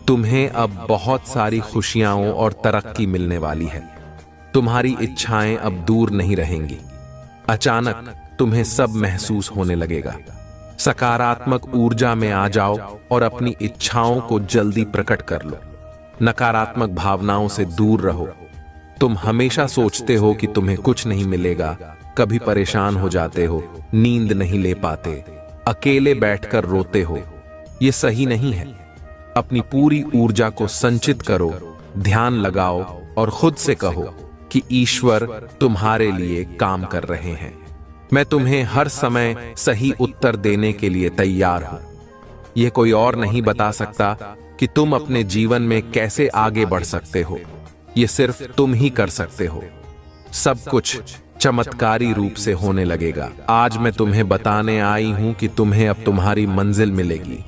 Speaker 1: तुम्हें अब बहुत सारी खुशियां और तरक्की मिलने वाली है। तुम्हारी इच्छाएं अब दूर नहीं रहेंगी। अचानक तुम्हें सब महसूस होने लगेगा। सकारात्मक ऊर्जा में आ जाओ और अपनी इच्छाओं को जल्दी प्रकट कर लो। नकारात्मक भावनाओं से दूर रहो। तुम हमेशा सोचते हो कि तुम्हें कुछ नहीं मिलेगा, कभी परेशान हो जाते हो, नींद नहीं ले पाते, अकेले बैठकर रोते हो। यह सही नहीं है। अपनी पूरी ऊर्जा को संचित करो, ध्यान लगाओ और खुद से कहो कि ईश्वर तुम्हारे लिए काम कर रहे हैं। मैं तुम्हें हर समय सही उत्तर देने के लिए तैयार हूं। यह कोई और नहीं बता सकता कि तुम अपने जीवन में कैसे आगे बढ़ सकते हो। यह सिर्फ तुम ही कर सकते हो। सब कुछ चमत्कारी रूप से होने लगेगा। आज मैं तुम्हें बताने आई हूं कि तुम्हें अब तुम्हारी मंजिल मिलेगी।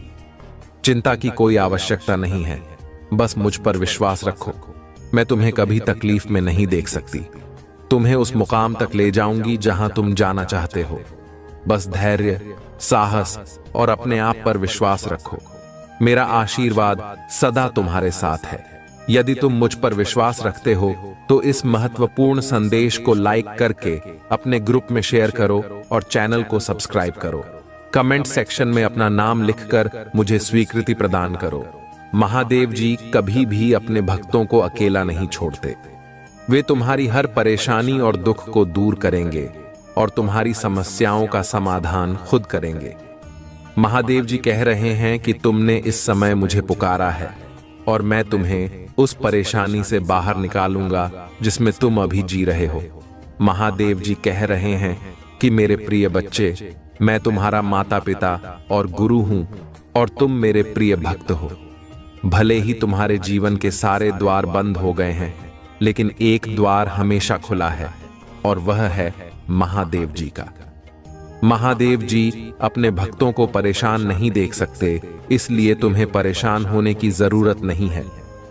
Speaker 1: चिंता की कोई आवश्यकता नहीं है, बस मुझ पर विश्वास रखो। मैं तुम्हें कभी तकलीफ में नहीं देख सकती। तुम्हें उस मुकाम तक ले जाऊंगी जहां तुम जाना चाहते हो। बस धैर्य, साहस और अपने आप पर विश्वास रखो। मेरा आशीर्वाद सदा तुम्हारे साथ है। यदि तुम मुझ पर विश्वास रखते हो तो इस महत्वपूर्ण संदेश को लाइक करके अपने ग्रुप में शेयर करो और चैनल को सब्सक्राइब करो। कमेंट सेक्शन में अपना नाम लिखकर मुझे स्वीकृति प्रदान करो। महादेव जी कभी भी अपने भक्तों को अकेला नहीं छोड़ते। वे तुम्हारी हर परेशानी और दुख को दूर करेंगे और तुम्हारी समस्याओं का समाधान खुद करेंगे। महादेव जी कह रहे हैं कि तुमने इस समय मुझे पुकारा है और मैं तुम्हें उस परेशानी से बाहर निकालूंगा जिसमें तुम अभी जी रहे हो। महादेव जी कह रहे हैं कि मेरे प्रिय बच्चे, मैं तुम्हारा माता पिता और गुरु हूं और तुम मेरे प्रिय भक्त हो। भले ही तुम्हारे जीवन के सारे द्वार बंद हो गए हैं, लेकिन एक द्वार हमेशा खुला है और वह है महादेव जी का। महादेव जी अपने भक्तों को परेशान नहीं देख सकते, इसलिए तुम्हें परेशान होने की जरूरत नहीं है।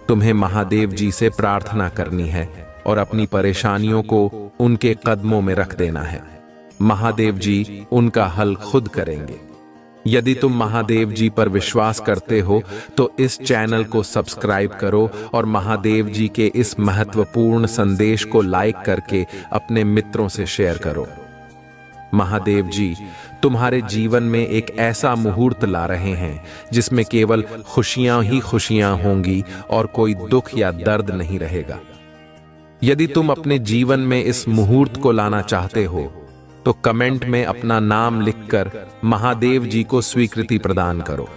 Speaker 1: तुम्हें महादेव जी से प्रार्थना करनी है और अपनी परेशानियों को उनके कदमों में रख देना है। महादेव जी उनका हल खुद करेंगे। यदि तुम महादेव जी पर विश्वास करते हो तो इस चैनल को सब्सक्राइब करो और महादेव जी के इस महत्वपूर्ण संदेश को लाइक करके अपने मित्रों से शेयर करो। महादेव जी तुम्हारे जीवन में एक ऐसा मुहूर्त ला रहे हैं जिसमें केवल खुशियां ही खुशियां होंगी और कोई दुख या दर्द नहीं रहेगा। यदि तुम अपने जीवन में इस मुहूर्त को लाना चाहते हो तो कमेंट में अपना नाम लिखकर महादेव जी को स्वीकृति प्रदान करो।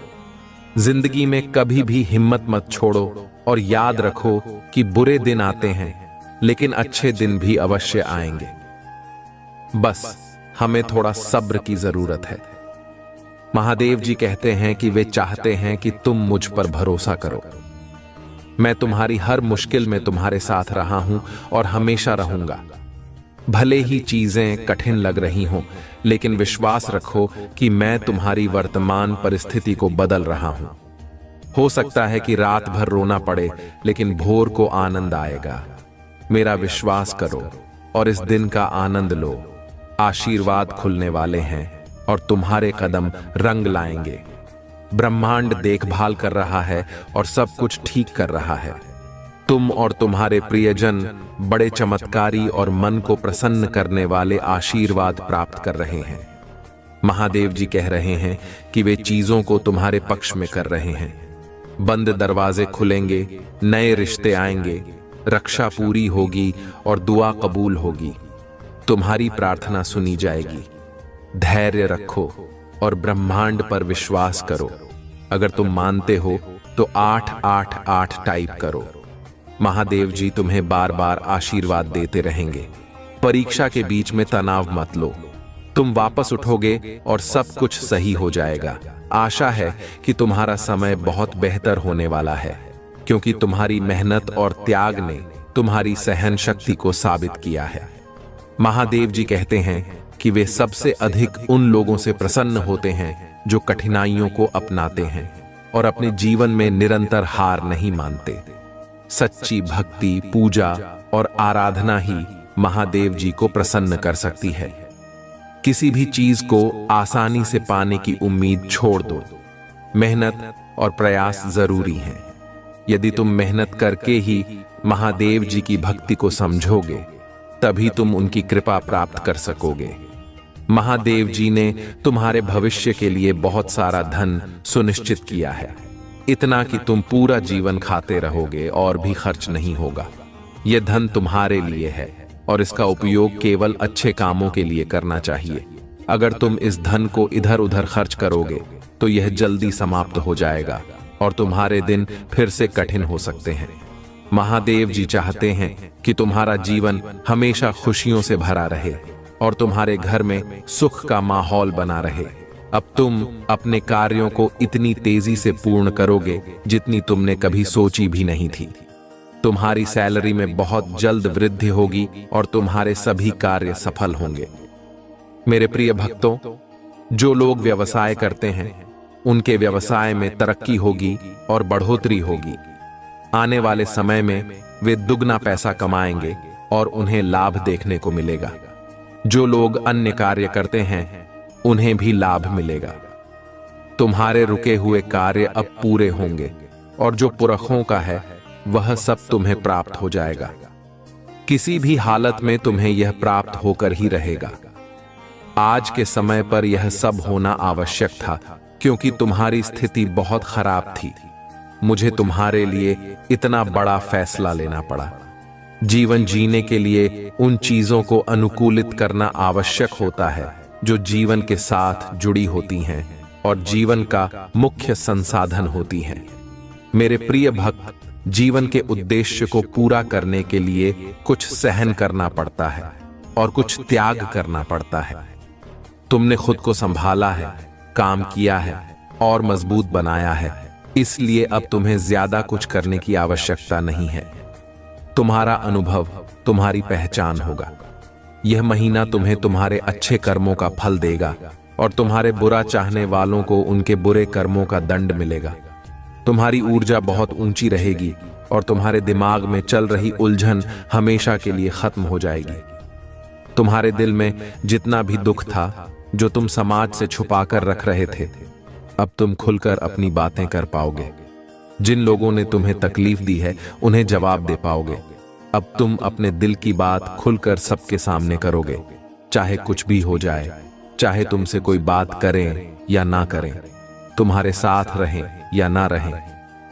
Speaker 1: जिंदगी में कभी भी हिम्मत मत छोड़ो और याद रखो कि बुरे दिन आते हैं लेकिन अच्छे दिन भी अवश्य आएंगे। बस हमें थोड़ा सब्र की जरूरत है। महादेव जी कहते हैं कि वे चाहते हैं कि तुम मुझ पर भरोसा करो। मैं तुम्हारी हर मुश्किल में तुम्हारे साथ रहा हूं और हमेशा रहूंगा। भले ही चीजें कठिन लग रही हों, लेकिन विश्वास रखो कि मैं तुम्हारी वर्तमान परिस्थिति को बदल रहा हूं। हो सकता है कि रात भर रोना पड़े, लेकिन भोर को आनंद आएगा। मेरा विश्वास करो और इस दिन का आनंद लो। आशीर्वाद खुलने वाले हैं और तुम्हारे कदम रंग लाएंगे। ब्रह्मांड देखभाल कर रहा है और सब कुछ ठीक कर रहा है। तुम और तुम्हारे प्रियजन बड़े चमत्कारी और मन को प्रसन्न करने वाले आशीर्वाद प्राप्त कर रहे हैं। महादेव जी कह रहे हैं कि वे चीजों को तुम्हारे पक्ष में कर रहे हैं। बंद दरवाजे खुलेंगे, नए रिश्ते आएंगे, रक्षा पूरी होगी और दुआ कबूल होगी। तुम्हारी प्रार्थना सुनी जाएगी। धैर्य रखो और ब्रह्मांड पर विश्वास करो। अगर तुम मानते हो तो 888 टाइप करो। महादेव जी तुम्हें बार बार आशीर्वाद देते रहेंगे। परीक्षा के बीच में तनाव मत लो, तुम वापस उठोगे और सब कुछ सही हो जाएगा। आशा है कि तुम्हारा समय बहुत बेहतर होने वाला है, क्योंकि तुम्हारी मेहनत और त्याग ने तुम्हारी सहन शक्ति को साबित किया है। महादेव जी कहते हैं कि वे सबसे अधिक उन लोगों से प्रसन्न होते हैं जो कठिनाइयों को अपनाते हैं और अपने जीवन में निरंतर हार नहीं मानते। सच्ची भक्ति, पूजा और आराधना ही महादेव जी को प्रसन्न कर सकती है। किसी भी चीज को आसानी से पाने की उम्मीद छोड़ दो। मेहनत और प्रयास जरूरी हैं। यदि तुम मेहनत करके ही महादेव जी की भक्ति को समझोगे, तभी तुम उनकी कृपा प्राप्त कर सकोगे। महादेव जी ने तुम्हारे भविष्य के लिए बहुत सारा धन सुनिश्चित किया है, इतना कि तुम पूरा जीवन खाते रहोगे और भी खर्च नहीं होगा। यह धन तुम्हारे लिए है और इसका उपयोग केवल अच्छे कामों के लिए करना चाहिए। अगर तुम इस धन को इधर उधर खर्च करोगे तो यह जल्दी समाप्त हो जाएगा और तुम्हारे दिन फिर से कठिन हो सकते हैं। महादेव जी चाहते हैं कि तुम्हारा जीवन हमेशा खुशियों से भरा रहे और तुम्हारे घर में सुख का माहौल बना रहे। अब तुम अपने कार्यों को इतनी तेजी से पूर्ण करोगे जितनी तुमने कभी सोची भी नहीं थी। तुम्हारी सैलरी में बहुत जल्द वृद्धि होगी और तुम्हारे सभी कार्य सफल होंगे। मेरे प्रिय भक्तों, जो लोग व्यवसाय करते हैं उनके व्यवसाय में तरक्की होगी और बढ़ोतरी होगी। आने वाले समय में वे दुगना पैसा कमाएंगे और उन्हें लाभ देखने को मिलेगा। जो लोग अन्य कार्य करते हैं उन्हें भी लाभ मिलेगा। तुम्हारे रुके हुए कार्य अब पूरे होंगे और जो पुरखों का है वह सब तुम्हें प्राप्त हो जाएगा। किसी भी हालत में तुम्हें यह प्राप्त होकर ही रहेगा। आज के समय पर यह सब होना आवश्यक था, क्योंकि तुम्हारी स्थिति बहुत खराब थी। मुझे तुम्हारे लिए इतना बड़ा फैसला लेना पड़ा। जीवन जीने के लिए उन चीजों को अनुकूलित करना आवश्यक होता है जो जीवन के साथ जुड़ी होती हैं और जीवन का मुख्य संसाधन होती हैं। मेरे प्रिय भक्त, जीवन के उद्देश्य को पूरा करने के लिए कुछ सहन करना पड़ता है और कुछ त्याग करना पड़ता है। तुमने खुद को संभाला है, काम किया है और मजबूत बनाया है, इसलिए अब तुम्हें ज्यादा कुछ करने की आवश्यकता नहीं है। तुम्हारा अनुभव तुम्हारी पहचान होगा। यह महीना तुम्हें तुम्हारे अच्छे कर्मों का फल देगा और तुम्हारे बुरा चाहने वालों को उनके बुरे कर्मों का दंड मिलेगा। तुम्हारी ऊर्जा बहुत ऊंची रहेगी और तुम्हारे दिमाग में चल रही उलझन हमेशा के लिए खत्म हो जाएगी। तुम्हारे दिल में जितना भी दुख था जो तुम समाज से छुपाकर रख रहे थे, अब तुम खुलकर अपनी बातें कर पाओगे। जिन लोगों ने तुम्हें तकलीफ दी है उन्हें जवाब दे पाओगे। अब तुम अपने दिल की बात खुलकर सबके सामने करोगे, चाहे कुछ भी हो जाए, चाहे तुमसे कोई बात करें या ना करें, तुम्हारे साथ रहें या ना रहें।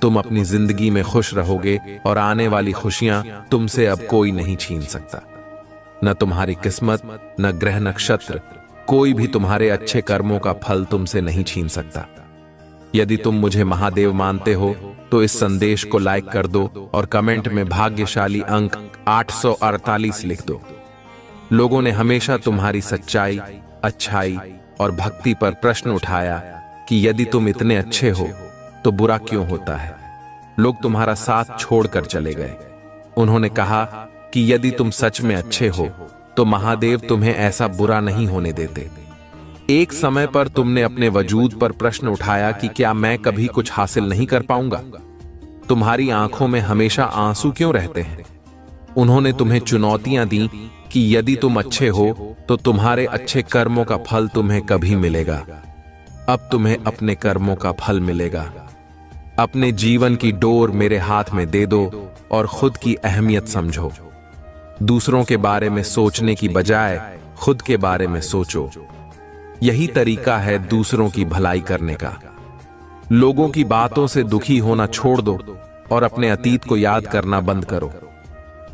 Speaker 1: तुम अपनी जिंदगी में खुश रहोगे और आने वाली खुशियां तुमसे अब कोई नहीं छीन सकता। न तुम्हारी किस्मत, न ग्रह नक्षत्र, कोई भी तुम्हारे अच्छे कर्मों का फल तुमसे नहीं छीन सकता। यदि तुम मुझे महादेव मानते हो तो इस संदेश को लाइक कर दो और कमेंट में भाग्यशाली अंक 848 लिख दो। लोगों ने हमेशा तुम्हारी सच्चाई, अच्छाई और भक्ति पर प्रश्न उठाया कि यदि तुम इतने अच्छे हो तो बुरा क्यों होता है। लोग तुम्हारा साथ छोड़कर चले गए। उन्होंने कहा कि यदि तुम सच में अच्छे हो तो महादेव तुम्हें ऐसा बुरा नहीं होने देते। एक समय पर तुमने अपने वजूद पर प्रश्न उठाया कि क्या मैं कभी कुछ हासिल नहीं कर पाऊंगा। तुम्हारी आंखों में हमेशा आंसू क्यों रहते हैं। उन्होंने तुम्हें चुनौतियां दी कि यदि तुम अच्छे हो तो तुम्हारे अच्छे कर्मों का फल तुम्हें कभी मिलेगा। अब तुम्हें अपने कर्मों का फल मिलेगा। अपने जीवन की डोर मेरे हाथ में दे दो और खुद की अहमियत समझो। दूसरों के बारे में सोचने की बजाय खुद के बारे में सोचो। यही तरीका है दूसरों की भलाई करने का। लोगों की बातों से दुखी होना छोड़ दो और अपने अतीत को याद करना बंद करो।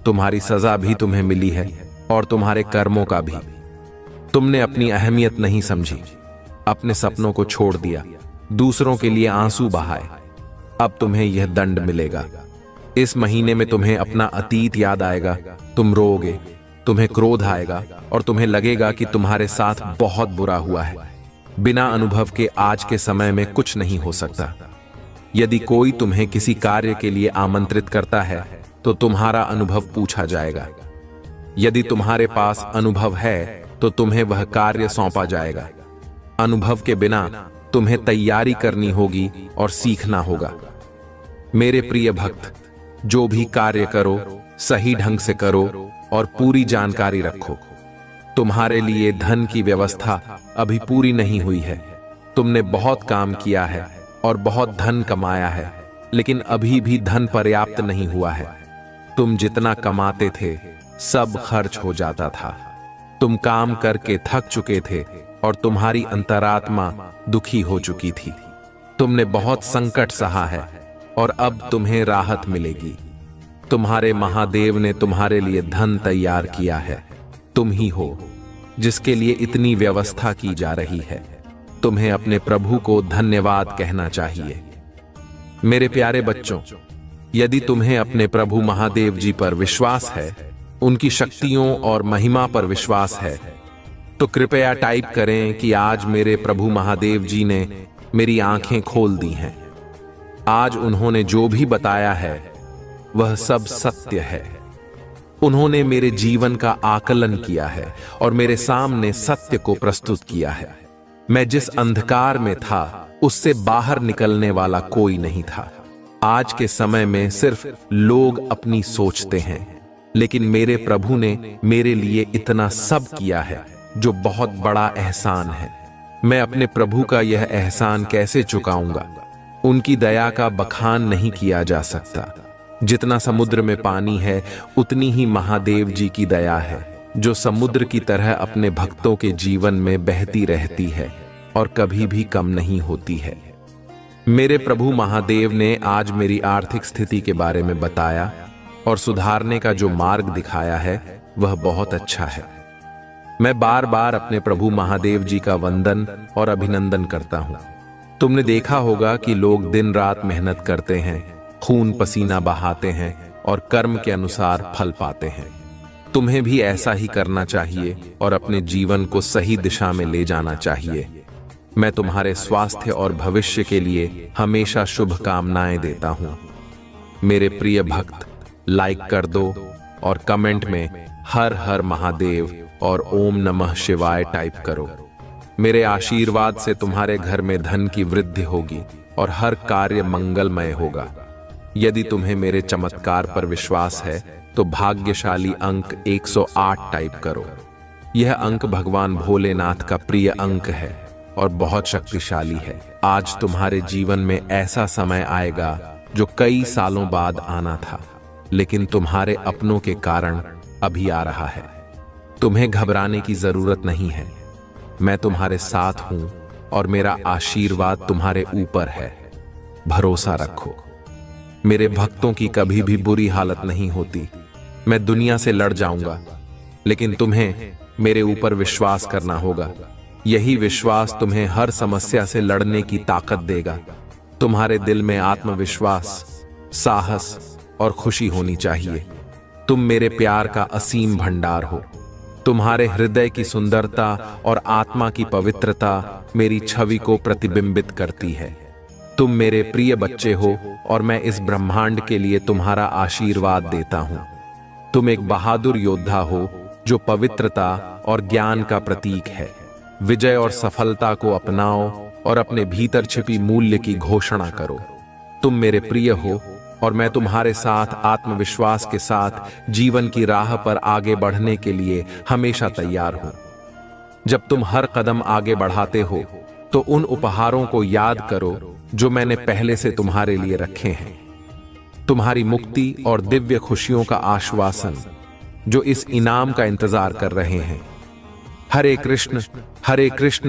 Speaker 1: तुम्हारी सजा भी तुम्हें मिली है और तुम्हारे कर्मों का भी। तुमने अपनी अहमियत नहीं समझी, अपने सपनों को छोड़ दिया, दूसरों के लिए आंसू बहाए। अब तुम्हें यह दंड मिलेगा। इस महीने में तुम्हें अपना अतीत याद आएगा, तुम रोओगे, तुम्हें क्रोध आएगा और तुम्हें लगेगा कि तुम्हारे साथ बहुत बुरा हुआ है। बिना अनुभव के आज के समय में कुछ नहीं हो सकता। यदि कोई तुम्हें किसी कार्य के लिए आमंत्रित करता है तो तुम्हारा अनुभव पूछा जाएगा। यदि तुम्हारे पास अनुभव है तो तुम्हें वह कार्य सौंपा जाएगा। अनुभव के बिना तुम्हें तैयारी करनी होगी और सीखना होगा। मेरे प्रिय भक्त, जो भी कार्य करो सही ढंग से करो और पूरी जानकारी रखो। तुम्हारे लिए धन की व्यवस्था अभी पूरी नहीं हुई है। तुमने बहुत काम किया है और बहुत धन कमाया है, लेकिन अभी भी धन पर्याप्त नहीं हुआ है। तुम जितना कमाते थे सब खर्च हो जाता था। तुम काम करके थक चुके थे और तुम्हारी अंतरात्मा दुखी हो चुकी थी। तुमने बहुत संकट सहा है और अब तुम्हें राहत मिलेगी। तुम्हारे महादेव ने तुम्हारे लिए धन तैयार किया है। तुम ही हो जिसके लिए इतनी व्यवस्था की जा रही है। तुम्हें अपने प्रभु को धन्यवाद कहना चाहिए। मेरे प्यारे बच्चों, यदि तुम्हें अपने प्रभु महादेव जी पर विश्वास है, उनकी शक्तियों और महिमा पर विश्वास है, तो कृपया टाइप करें कि आज मेरे प्रभु महादेव जी ने मेरी आंखें खोल दी हैं। आज उन्होंने जो भी बताया है वह सब सत्य है। उन्होंने मेरे जीवन का आकलन किया है और मेरे सामने सत्य को प्रस्तुत किया है। मैं जिस अंधकार में था उससे बाहर निकलने वाला कोई नहीं था। आज के समय में सिर्फ लोग अपनी सोचते हैं, लेकिन मेरे प्रभु ने मेरे लिए इतना सब किया है जो बहुत बड़ा एहसान है। मैं अपने प्रभु का यह एहसान कैसे चुकाऊंगा? उनकी दया का बखान नहीं किया जा सकता। जितना समुद्र में पानी है उतनी ही महादेव जी की दया है, जो समुद्र की तरह अपने भक्तों के जीवन में बहती रहती है और कभी भी कम नहीं होती है। मेरे प्रभु महादेव ने आज मेरी आर्थिक स्थिति के बारे में बताया और सुधारने का जो मार्ग दिखाया है वह बहुत अच्छा है। मैं बार बार अपने प्रभु महादेव जी का वंदन और अभिनंदन करता हूं। तुमने देखा होगा कि लोग दिन रात मेहनत करते हैं, खून पसीना बहाते हैं और कर्म के अनुसार फल पाते हैं। तुम्हें भी ऐसा ही करना चाहिए और अपने जीवन को सही दिशा में ले जाना चाहिए। मैं तुम्हारे स्वास्थ्य और भविष्य के लिए हमेशा शुभकामनाएं देता हूं। मेरे प्रिय भक्त, लाइक कर दो और कमेंट में हर हर महादेव और ओम नमः शिवाय टाइप करो। मेरे आशीर्वाद से तुम्हारे घर में धन की वृद्धि होगी और हर कार्य मंगलमय होगा। यदि तुम्हें मेरे चमत्कार पर विश्वास है तो भाग्यशाली अंक 108 टाइप करो। यह अंक भगवान भोलेनाथ का प्रिय अंक है और बहुत शक्तिशाली है। आज तुम्हारे जीवन में ऐसा समय आएगा जो कई सालों बाद आना था, लेकिन तुम्हारे अपनों के कारण अभी आ रहा है। तुम्हें घबराने की जरूरत नहीं है। मैं तुम्हारे साथ हूं और मेरा आशीर्वाद तुम्हारे ऊपर है। भरोसा रखो। मेरे भक्तों की कभी भी बुरी हालत नहीं होती। मैं दुनिया से लड़ जाऊंगा, लेकिन तुम्हें मेरे ऊपर विश्वास करना होगा। यही विश्वास तुम्हें हर समस्या से लड़ने की ताकत देगा। तुम्हारे दिल में आत्मविश्वास, साहस और खुशी होनी चाहिए। तुम मेरे प्यार का असीम भंडार हो। तुम्हारे हृदय की सुंदरता और आत्मा की पवित्रता मेरी छवि को प्रतिबिंबित करती है। तुम मेरे प्रिय बच्चे हो और मैं इस ब्रह्मांड के लिए तुम्हारा आशीर्वाद देता हूं। तुम एक बहादुर योद्धा हो जो पवित्रता और ज्ञान का प्रतीक है। विजय और सफलता को अपनाओ और अपने भीतर छिपी मूल्य की घोषणा करो। तुम मेरे प्रिय हो और मैं तुम्हारे साथ आत्मविश्वास के साथ जीवन की राह पर आगे बढ़ने के लिए हमेशा तैयार हूं। जब तुम हर कदम आगे बढ़ाते हो तो उन उपहारों को याद करो जो मैंने पहले से तुम्हारे लिए रखे हैं। तुम्हारी मुक्ति और दिव्य खुशियों का आश्वासन जो इस इनाम का इंतजार कर रहे हैं। हरे कृष्ण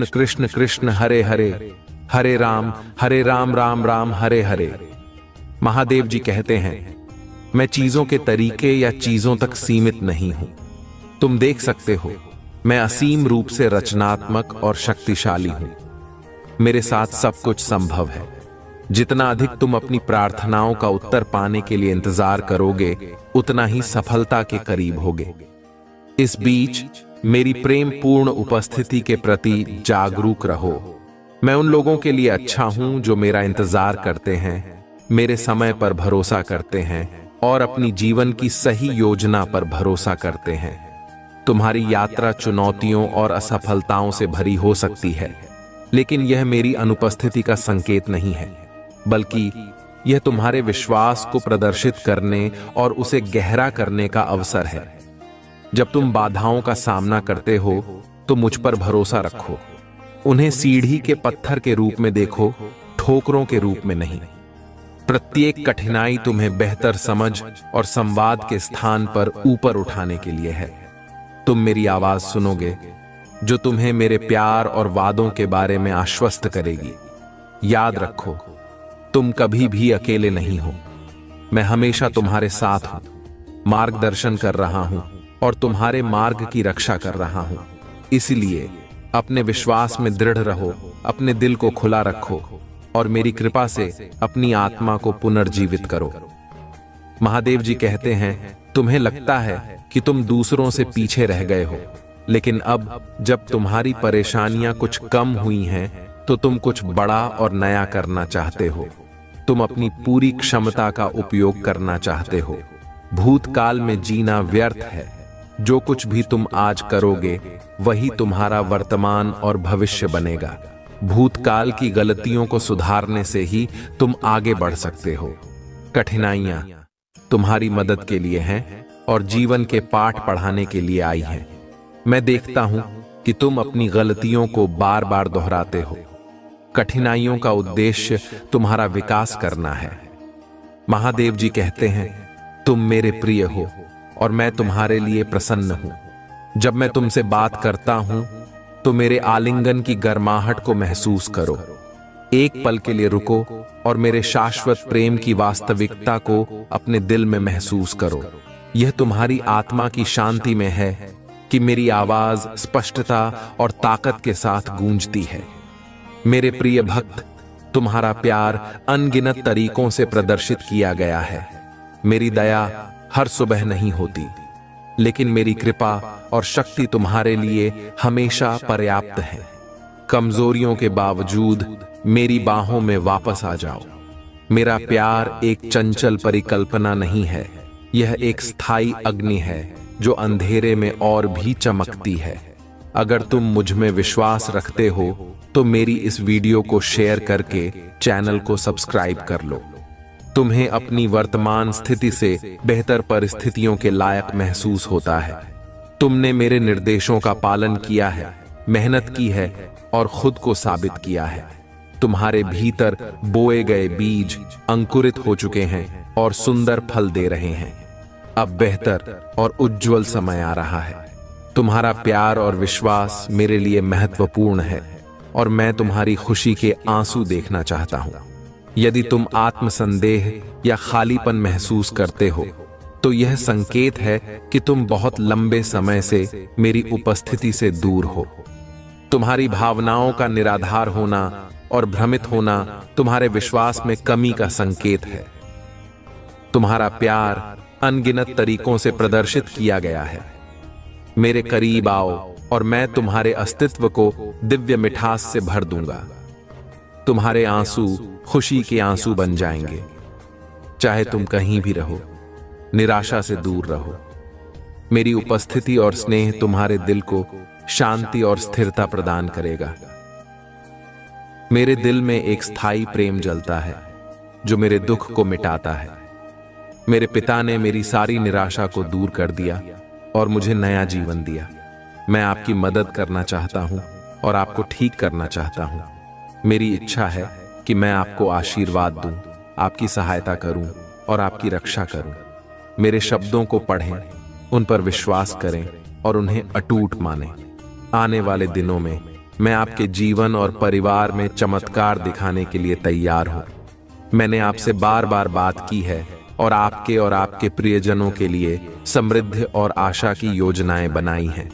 Speaker 1: कृष्ण कृष्ण हरे हरे, हरे राम राम राम हरे हरे। महादेव जी कहते हैं, मैं चीजों के तरीके या चीजों तक सीमित नहीं हूं। तुम देख सकते हो, मैं असीम रूप से रचनात्मक और शक्तिशाली हूं। मेरे साथ सब कुछ संभव है। जितना अधिक तुम अपनी प्रार्थनाओं का उत्तर पाने के लिए इंतजार करोगे, उतना ही सफलता के करीब होगे। इस बीच मेरी प्रेम पूर्ण उपस्थिति के प्रति जागरूक रहो। मैं उन लोगों के लिए अच्छा हूं जो मेरा इंतजार करते हैं, मेरे समय पर भरोसा करते हैं और अपनी जीवन की सही योजना पर भरोसा करते हैं। तुम्हारी यात्रा चुनौतियों और असफलताओं से भरी हो सकती है, लेकिन यह मेरी अनुपस्थिति का संकेत नहीं है, बल्कि यह तुम्हारे विश्वास को प्रदर्शित करने और उसे गहरा करने का अवसर है। जब तुम बाधाओं का सामना करते हो तो मुझ पर भरोसा रखो। उन्हें सीढ़ी के पत्थर के रूप में देखो, ठोकरों के रूप में नहीं। प्रत्येक कठिनाई तुम्हें बेहतर समझ और संवाद के स्थान पर ऊपर उठाने के लिए है। तुम मेरी आवाज सुनोगे, जो तुम्हें मेरे प्यार और वादों के बारे में आश्वस्त करेगी। याद रखो, तुम कभी भी अकेले नहीं हो। मैं हमेशा तुम्हारे साथ हूं, मार्गदर्शन कर रहा हूं और तुम्हारे मार्ग की रक्षा कर रहा हूं। इसलिए अपने विश्वास में दृढ़ रहो, अपने दिल को खुला रखो और मेरी कृपा से अपनी आत्मा को पुनर्जीवित करो। महादेव जी कहते हैं, तुम्हें लगता है कि तुम दूसरों से पीछे रह गए हो, लेकिन अब जब तुम्हारी परेशानियां कुछ कम हुई हैं, तो तुम कुछ बड़ा और नया करना चाहते हो। तुम अपनी पूरी क्षमता का उपयोग करना चाहते हो। भूतकाल में जीना व्यर्थ है। जो कुछ भी तुम आज करोगे, वही तुम्हारा वर्तमान और भविष्य बनेगा। भूतकाल की गलतियों को सुधारने से ही तुम आगे बढ़ सकते हो। कठिनाइयां तुम्हारी मदद के लिए हैं और जीवन के पाठ पढ़ाने के लिए आई हैं। मैं देखता हूं कि तुम अपनी गलतियों को बार बार दोहराते हो। कठिनाइयों का उद्देश्य तुम्हारा विकास करना है। महादेव जी कहते हैं, तुम मेरे प्रिय हो और मैं तुम्हारे लिए प्रसन्न हूं। जब मैं तुमसे बात करता हूं तो मेरे आलिंगन की गर्माहट को महसूस करो। एक पल के लिए रुको और मेरे शाश्वत प्रेम की वास्तविकता को अपने दिल में महसूस करो। यह तुम्हारी आत्मा की शांति में है कि मेरी आवाज स्पष्टता और ताकत के साथ गूंजती है। मेरे प्रिय भक्त, तुम्हारा प्यार अनगिनत तरीकों से प्रदर्शित किया गया है। मेरी दया हर सुबह नहीं होती, लेकिन मेरी कृपा और शक्ति तुम्हारे लिए हमेशा पर्याप्त है। कमजोरियों के बावजूद मेरी बाहों में वापस आ जाओ। मेरा प्यार एक चंचल परिकल्पना नहीं है, यह एक स्थायी अग्नि है जो अंधेरे में और भी चमकती है। अगर तुम मुझ में विश्वास रखते हो तो मेरी इस वीडियो को शेयर करके चैनल को सब्सक्राइब कर लो। तुम्हें अपनी वर्तमान स्थिति से बेहतर परिस्थितियों के लायक महसूस होता है। तुमने मेरे निर्देशों का पालन किया है, मेहनत की है और खुद को साबित किया है। तुम्हारे भीतर बोए गए बीज अंकुरित हो चुके हैं और सुंदर फल दे रहे हैं। अब बेहतर और उज्जवल समय आ रहा है। तुम्हारा प्यार और विश्वास मेरे लिए महत्वपूर्ण है और मैं तुम्हारी खुशी के आंसू देखना चाहता हूं। यदि तुम आत्मसंदेह या खालीपन महसूस करते हो, तो यह संकेत है कि तुम बहुत लंबे समय से मेरी उपस्थिति से दूर हो। तुम्हारी भावनाओं का निराधार होना और भ्रमित होना तुम्हारे विश्वास में कमी का संकेत है। तुम्हारा प्यार अनगिनत तरीकों से प्रदर्शित किया गया है। मेरे करीब आओ और मैं तुम्हारे अस्तित्व को दिव्य मिठास से भर दूंगा। तुम्हारे आंसू खुशी के आंसू बन जाएंगे। चाहे तुम कहीं भी रहो, निराशा से दूर रहो। मेरी उपस्थिति और स्नेह तुम्हारे दिल को शांति और स्थिरता प्रदान करेगा। मेरे दिल में एक स्थायी प्रेम जलता है जो मेरे दुख को मिटाता है। मेरे पिता ने मेरी सारी निराशा को दूर कर दिया और मुझे नया जीवन दिया। मैं आपकी मदद करना चाहता हूं और आपको ठीक करना चाहता हूं। मेरी इच्छा है कि मैं आपको आशीर्वाद दूं, आपकी सहायता करूं और आपकी रक्षा करूं। मेरे शब्दों को पढ़ें, उन पर विश्वास करें और उन्हें अटूट मानें। आने वाले दिनों में मैं आपके जीवन और परिवार में चमत्कार दिखाने के लिए तैयार हूं। मैंने आपसे बार बार बात की है और आपके प्रियजनों के लिए समृद्धि और आशा की योजनाएं बनाई हैं।